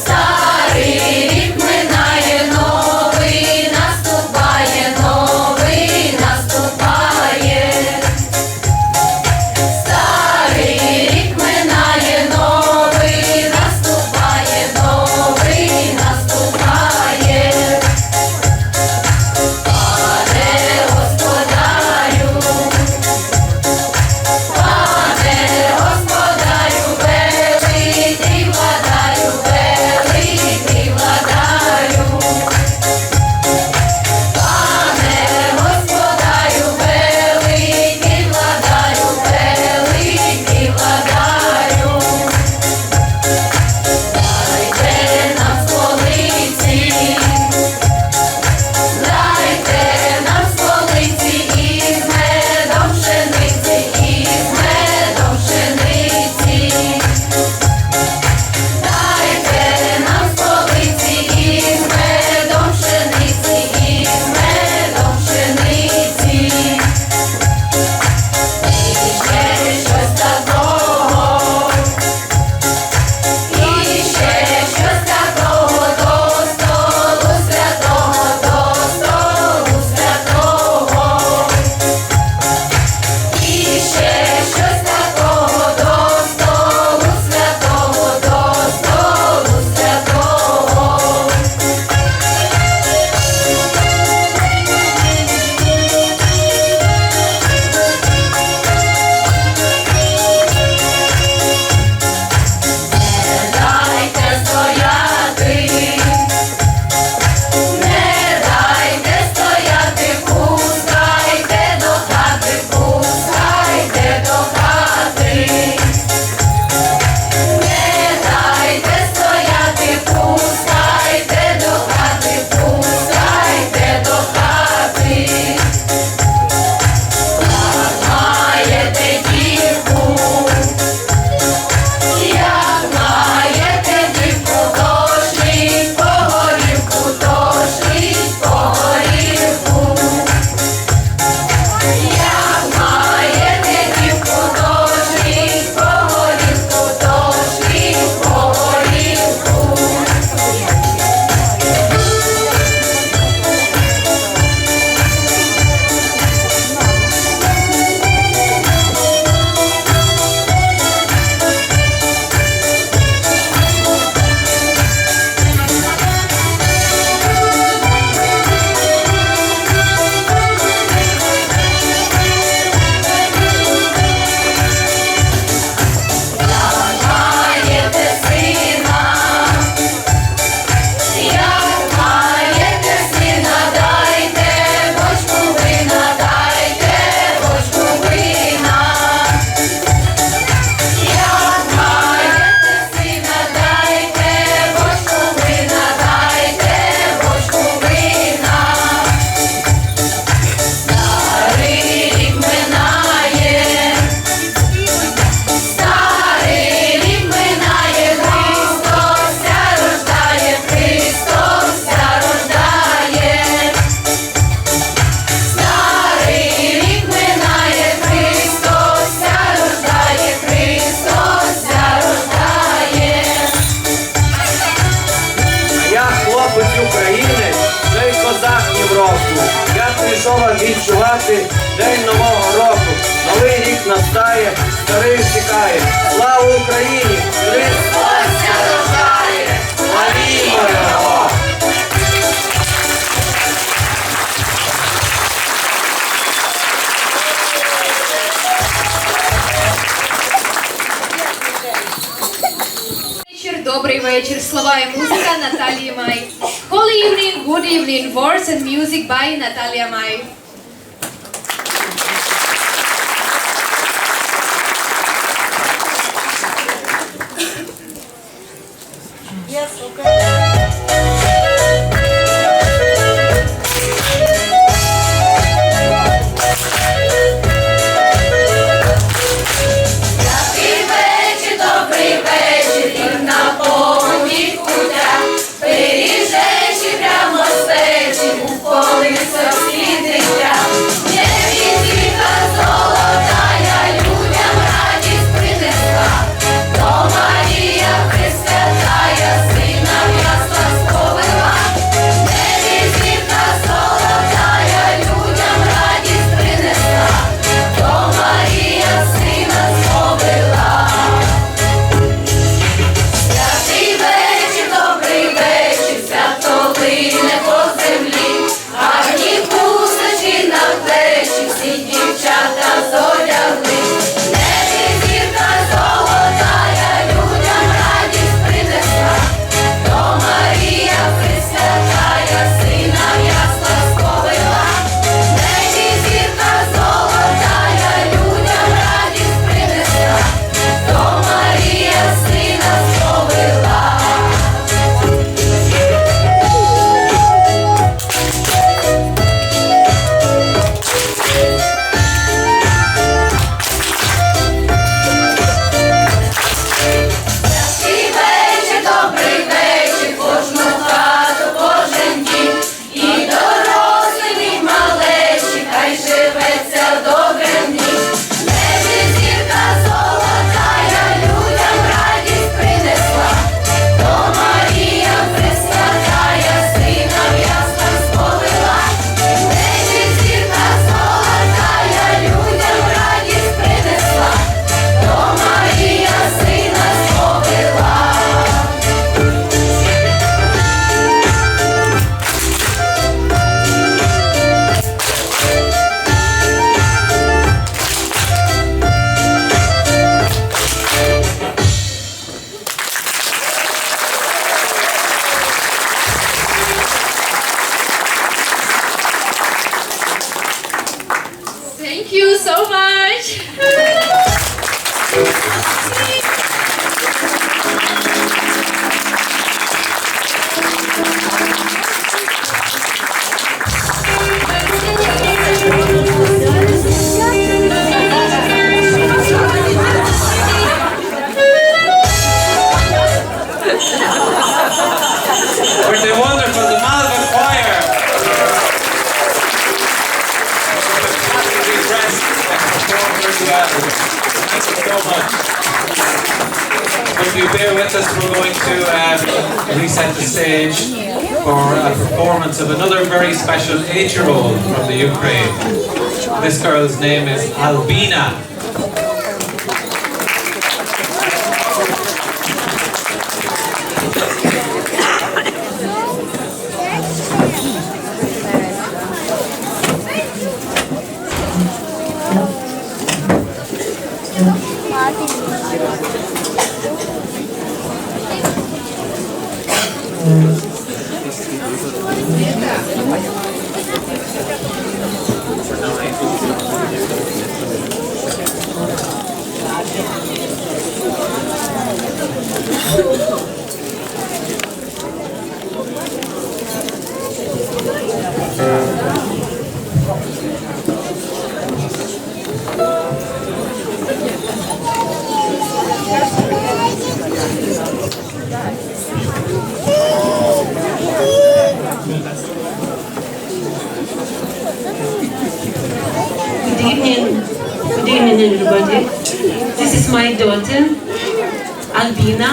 Speaker 10: Старий рік минає, новий наступає, новий.
Speaker 12: готова відчувати день нового року. Новий рік настає, старий втікає. Слава Україні! Христос рождає! Славімо Його!
Speaker 2: Добрий вечір, слова і музика Наталії Май. Holy evening, good evening, words and music by Natalia Mai.
Speaker 9: Yes, okay.
Speaker 2: Thank you so much.
Speaker 1: Weren't they wonderful? The Malva Choir. Fantastically dressed and performed really well. Thank you so much. If you bear with us, we're going to reset the stage for a performance of another very special 8-year-old from the Ukraine. This girl's name is Albina.
Speaker 13: Good evening everybody. This is my daughter, Albina.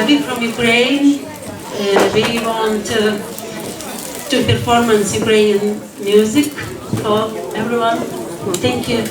Speaker 13: We're from Ukraine. We want to performance Ukrainian music for everyone. Thank you.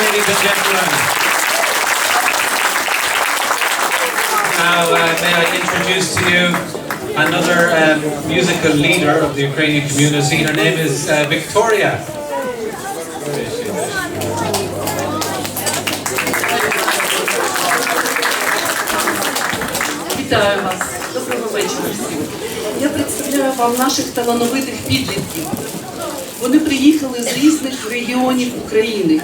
Speaker 1: Ladies and gentlemen. Now, may I introduce to you another musical leader of the Ukrainian community. Her name is Victoria.
Speaker 14: Вітаю вас. Доброго вечора всім. Я представляю вам наших талановитих підлітків. Вони приїхали з різних регіонів України.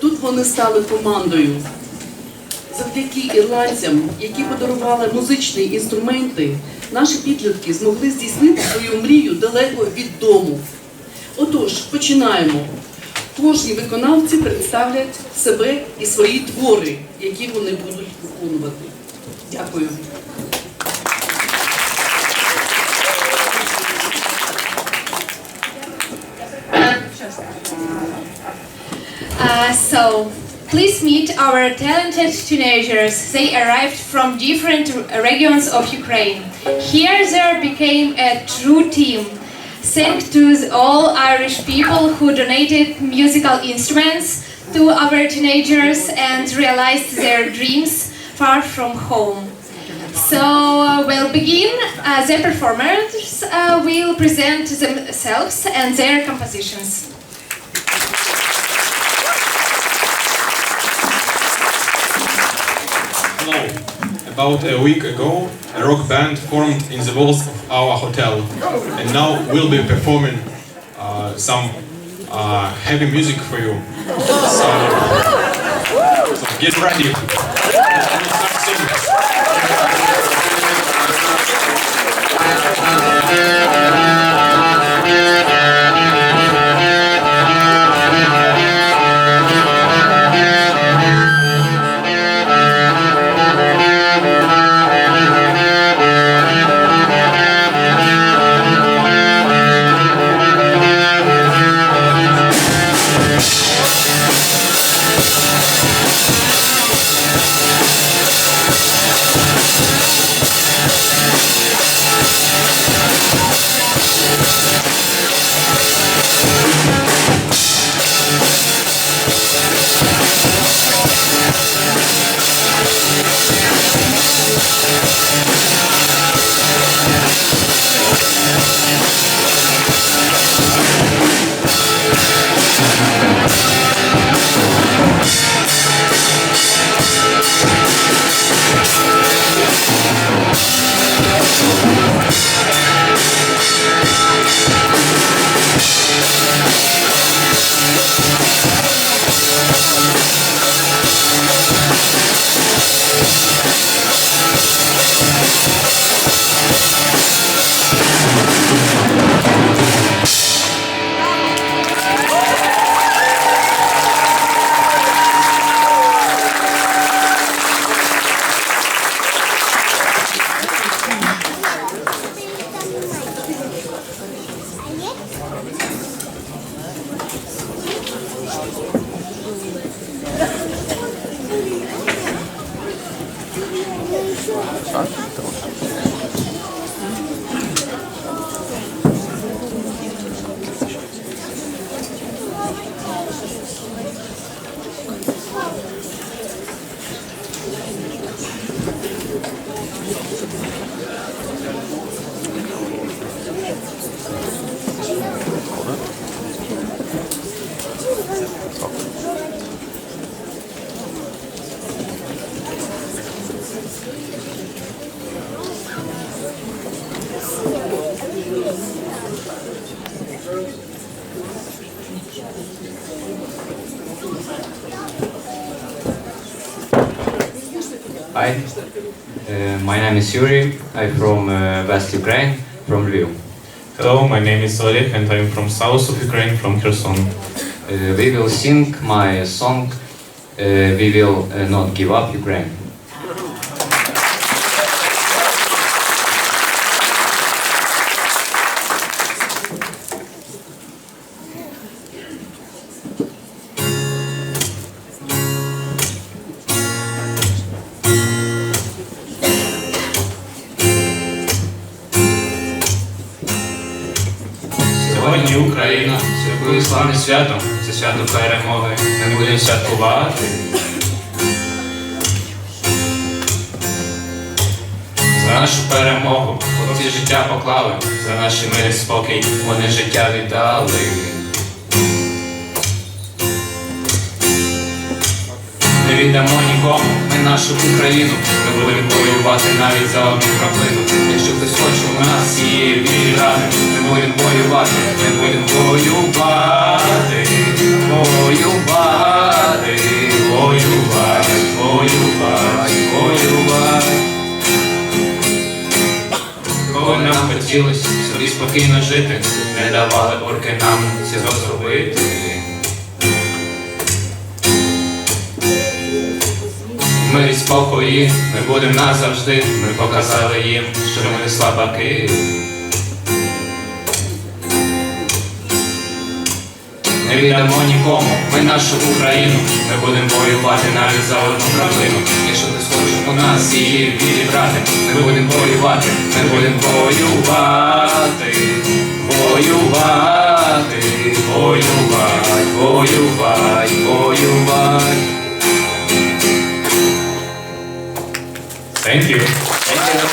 Speaker 14: Тут вони стали командою. Завдяки ірландцям, які подарували музичні інструменти, наші підлітки змогли здійснити свою мрію далеко від дому. Отож, починаємо. Кожні виконавці представлять себе і свої твори, які вони будуть виконувати. Дякую.
Speaker 2: So, please meet our talented teenagers. They arrived from different regions of Ukraine. Here they became a true team, thanks to all Irish people who donated musical instruments to our teenagers and realized their dreams far from home. So, we'll begin. The performers will present themselves and their compositions.
Speaker 11: Hello. About a week ago, a rock band formed in the walls of our hotel, and now we'll be performing some heavy music for you. So get ready.
Speaker 15: Hi, my name is Yuri. I'm from West Ukraine, from Lviv.
Speaker 16: Hello, my name is Oleg and I'm from south of Ukraine, from Kherson.
Speaker 15: We will sing my song, We Will Not Give Up Ukraine.
Speaker 16: Сьогодні Україна святкує славне свято, це свято перемоги. Ми будемо святкувати. За нашу перемогу хлопці життя поклали, за наш мир і спокій вони життя віддали. Не віддамо нікому ми нашу Україну, ми будемо воювати навіть за одну краплину. Якщо хтось хоче у нас її відіграти, ми будемо воювати, ми будемо воювати, воювати, воювати, воювати, воювати. Кого нам хотілося собі спокійно жити, не давали орки нам цього зробити. Мир і спокої, ми будемо назавжди, ми показали їм, що ми не слабаки. Не віддамо нікому, ми нашу Україну, ми будемо воювати навіть за одну краплину. Якщо хтось хоче у нас її відібрати, ми будемо воювати, ми будемо воювати, воювати, воювати, воювати, воювати. Thank you. Thank you.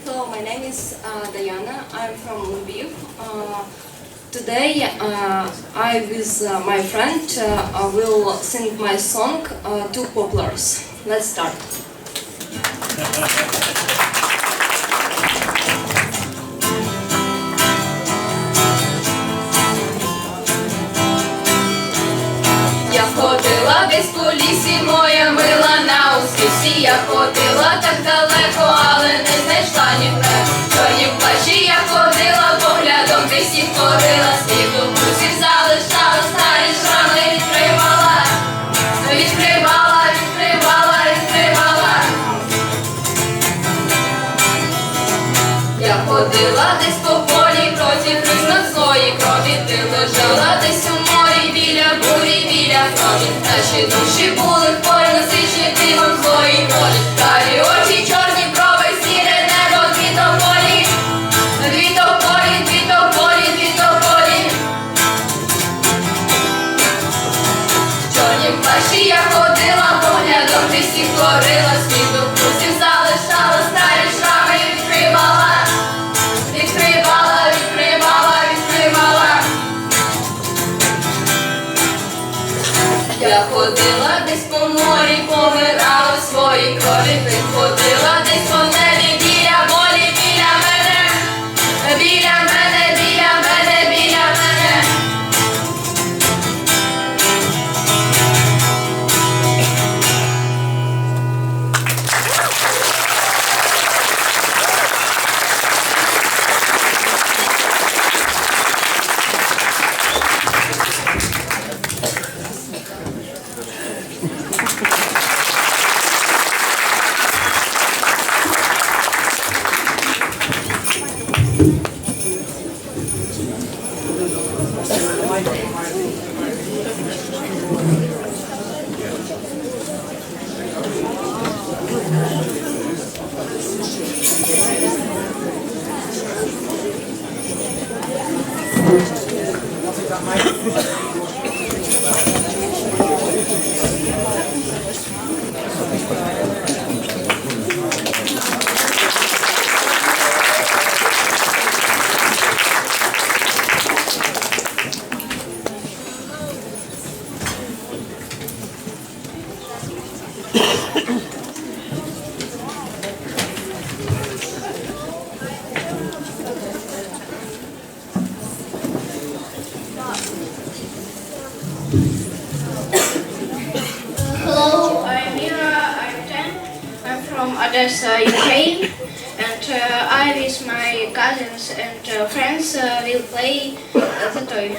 Speaker 17: Hello, my name is Diana. I'm from Lviv. Today, I with my friend will sing my song Two Poplars. Let's start.
Speaker 10: Я ходила десь по лісі, моя мила на узкісі. Я ходила так далеко, але не знайшла ніде. Чорні плащі я ходила, поглядом десь їх корила. Світу друзів залишала, старі шрами відкривала. Відкривала, відкривала, відкривала. Я ходила десь по полі, проти признак свої крові. Ти лежала десь у морі, біля бурі, біля крові. Наші душі були хворі, насичені дивом злої волі. Карі очі, чорні брови, сіре небо, дві тополі. Дві тополі, дві тополі, дві тополі. ходила десь по морі, помирала в своїй крові. Ти ходила десь по небі, біля волі, біля мене, біля мене, біля мене, біля мене.
Speaker 18: Hello, I'm Mira, I'm 10. I'm from Odessa, Ukraine. And I with my cousins and friends will play the toy.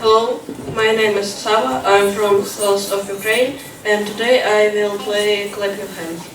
Speaker 19: Hello, my name is Sava, I'm from south of Ukraine, and today I will play Clap Your Hands.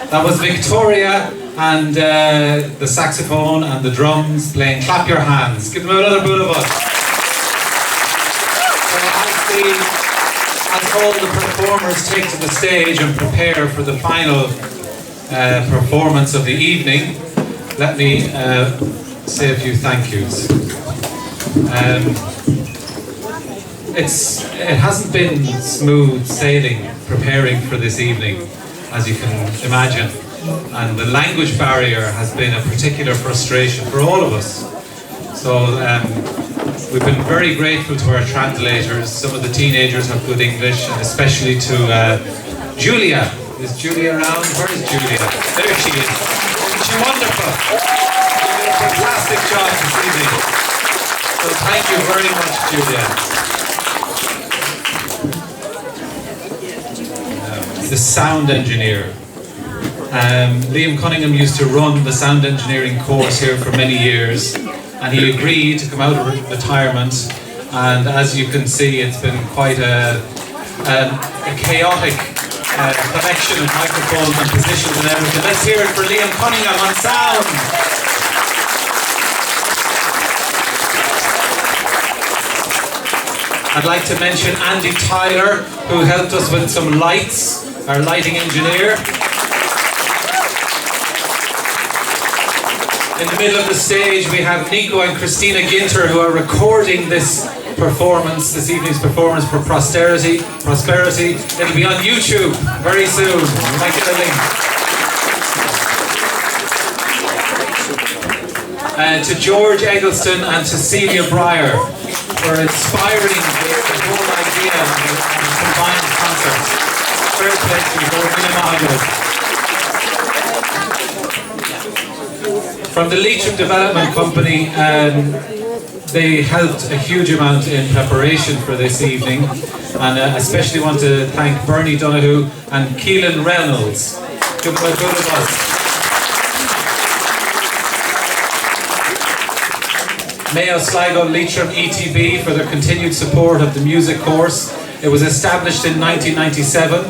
Speaker 1: That was Victoria and the saxophone and the drums playing. Clap your hands. Give them another boot of us. As all the performers take to the stage and prepare for the final performance of the evening, let me say a few thank yous. It hasn't been smooth sailing preparing for this evening, as you can imagine, and the language barrier has been a particular frustration for all of us. So we've been very grateful to our translators. Some of the teenagers have good English, and especially to Julia. Is Julia around? Where is Julia? There she is. Isn't she wonderful? She did a fantastic job this evening. So thank you very much, Julia. The sound engineer. Liam Cunningham used to run the sound engineering course here for many years, and he agreed to come out of retirement, and as you can see, it's been quite a chaotic collection of microphones and positions and everything. Let's hear it for Liam Cunningham on sound. I'd like to mention Andy Tyler, who helped us with some lights, our lighting engineer. In the middle of the stage we have Nico and Christina Ginter, who are recording this performance, this evening's performance, for posterity. It'll be on YouTube very soon. You might get a link. To George Eggleston and to Celia Breyer for inspiring the whole idea of the combined concerts. First place to From the Leitrim Development Company, they helped a huge amount in preparation for this evening, and I especially want to thank Bernie Donoghue and Keelan Reynolds. Give them a good applause. Mayo Sligo Leitrim ETB for their continued support of the music course. It was established in 1997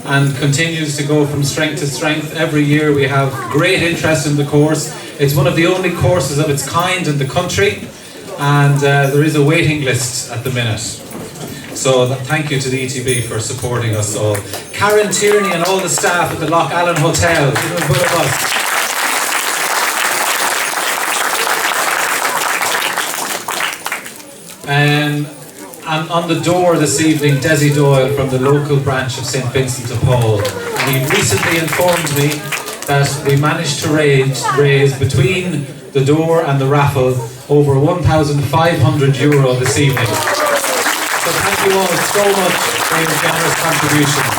Speaker 1: and continues to go from strength to strength. Every year we have great interest in the course. It's one of the only courses of its kind in the country, and there is a waiting list at the minute. So thank you to the ETB for supporting us all. Karen Tierney and all the staff at the Loch Allen Hotel. Give them a good applause. And on the door this evening, Desi Doyle from the local branch of St. Vincent de Paul. And he recently informed me that we managed to raise between the door and the raffle over €1,500 this evening. So thank you all so much for your generous contributions.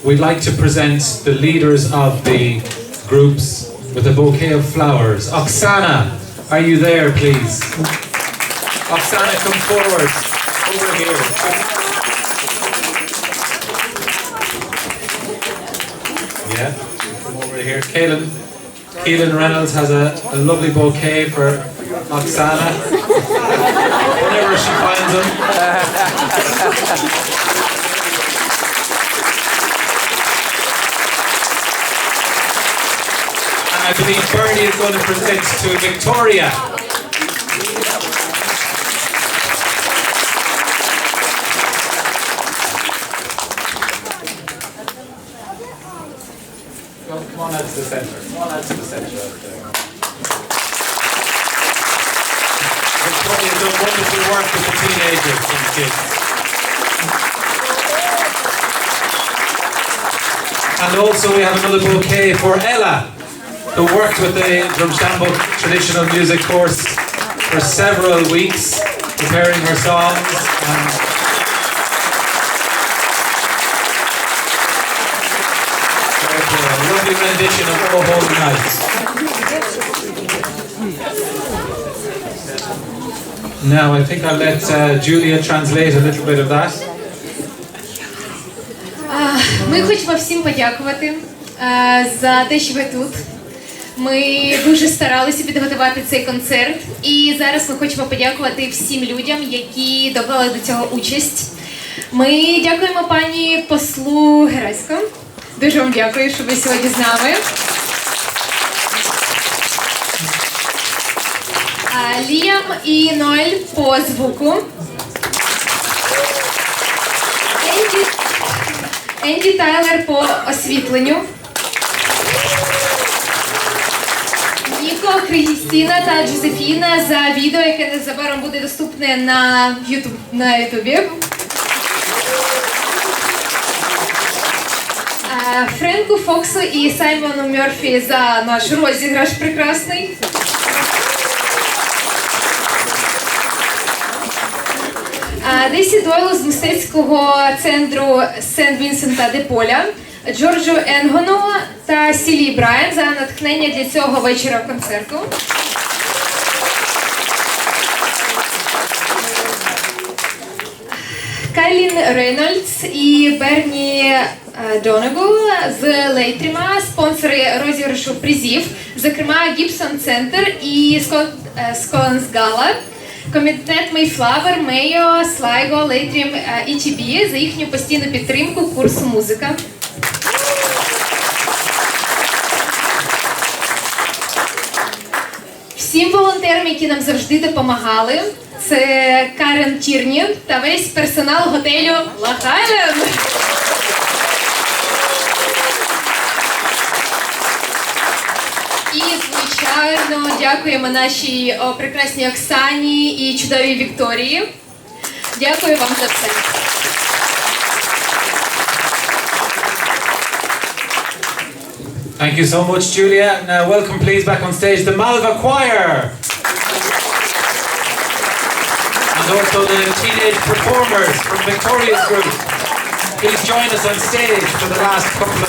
Speaker 1: We'd like to present the leaders of the groups with a bouquet of flowers. Oksana, are you there, please? Oksana, come forward. Over here. Yeah, come over here. Keelan Reynolds has a lovely bouquet for Oksana. Whenever she finds them. I believe Bernie is going to present to Victoria. Come on out to the centre. Come on out to the centre. Victoria has done wonderful work with the teenagers and the kids. And also we have another bouquet for Ella, who worked with the Drumshanbo traditional music course for several weeks, preparing her songs. A lovely rendition of Oh Holy Night. Now I think I'll let Julia translate a little bit of that.
Speaker 2: Ми хочемо всім подякувати за те, що ви тут. Ми дуже старалися підготувати цей концерт, і зараз ми хочемо подякувати всім людям, які доклали до цього участь. Ми дякуємо пані послу Гересько. Дуже вам дякую, що ви сьогодні з нами. Ліам і Ноель по звуку. Енді Тайлер по освітленню. Ніко, Крістіна та Джозефіна за відео, яке незабаром буде доступне на Ютубі. Френку Фоксу і Саймону Мерфі за наш розіграш прекрасний. Десі Дойлу з мистецького центру Сент-Вінсента де Поля, Джорджу Енгону та Сілі Брайан за натхнення для цього вечора концерту. Кайлін Рейнольдс і Берні Донегул з Лейтріма, спонсори розіграшу призів, зокрема Гібсон Центр і Сколанс Гала, комітет Мейфлавер, Мейо, Слайго, Лейтрім і ТБ за їхню постійну підтримку курсу музика. Всім волонтерам, які нам завжди допомагали, це Карен Тірні та весь персонал готелю Ла Хайленд. І, звичайно, дякуємо нашій прекрасній Оксані і чудовій Вікторії. Дякую вам за все.
Speaker 1: Thank you so much, Julia. Now welcome please back on stage the Malva Choir. And also the teenage performers from Victoria's group. Please join us on stage for the last couple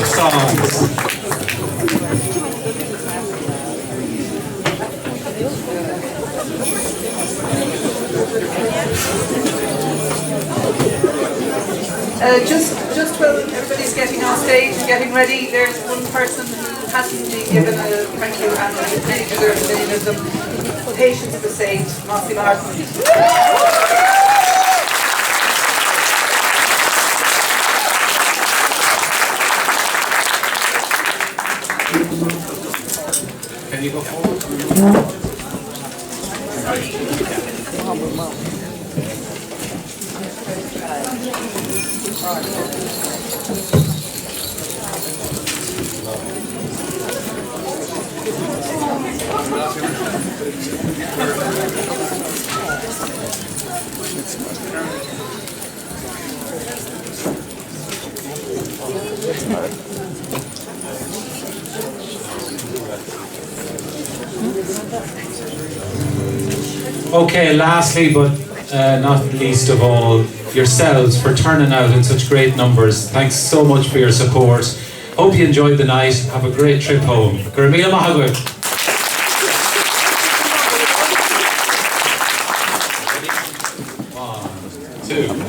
Speaker 1: of songs.
Speaker 20: Just while everybody's getting on stage and getting ready, there's one person who hasn't been given a thank you and they deserve a million of them. Patience of the Saint, Mossy Martin.
Speaker 1: Can you go forward? Okay, lastly, but not least of all, yourselves for turning out in such great numbers. Thanks so much for your support. Hope you enjoyed the night. Have a great trip home. Gurmila Mahagwit. 2.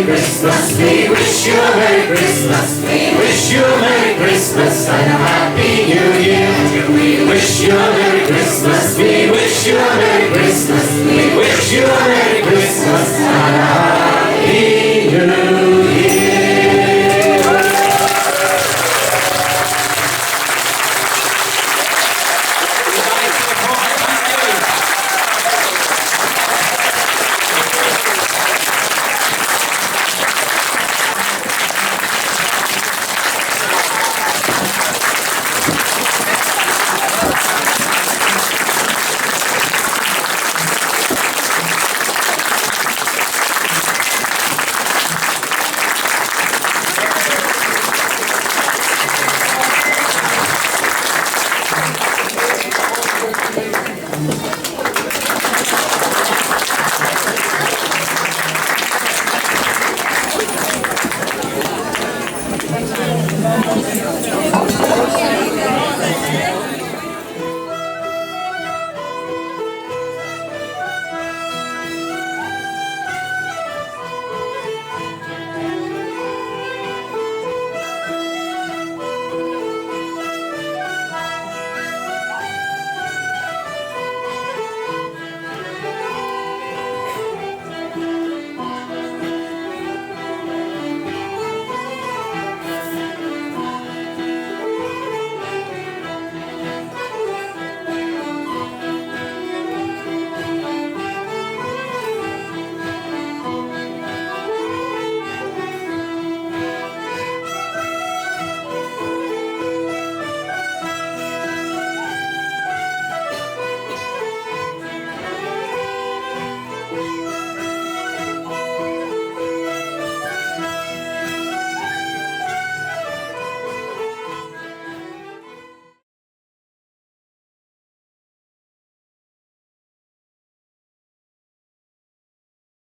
Speaker 8: Christmas, we wish you a Merry Christmas, we wish you a Merry Christmas and a Happy New Year. We wish you a Merry Christmas, we wish you a Merry Christmas, we wish you a Merry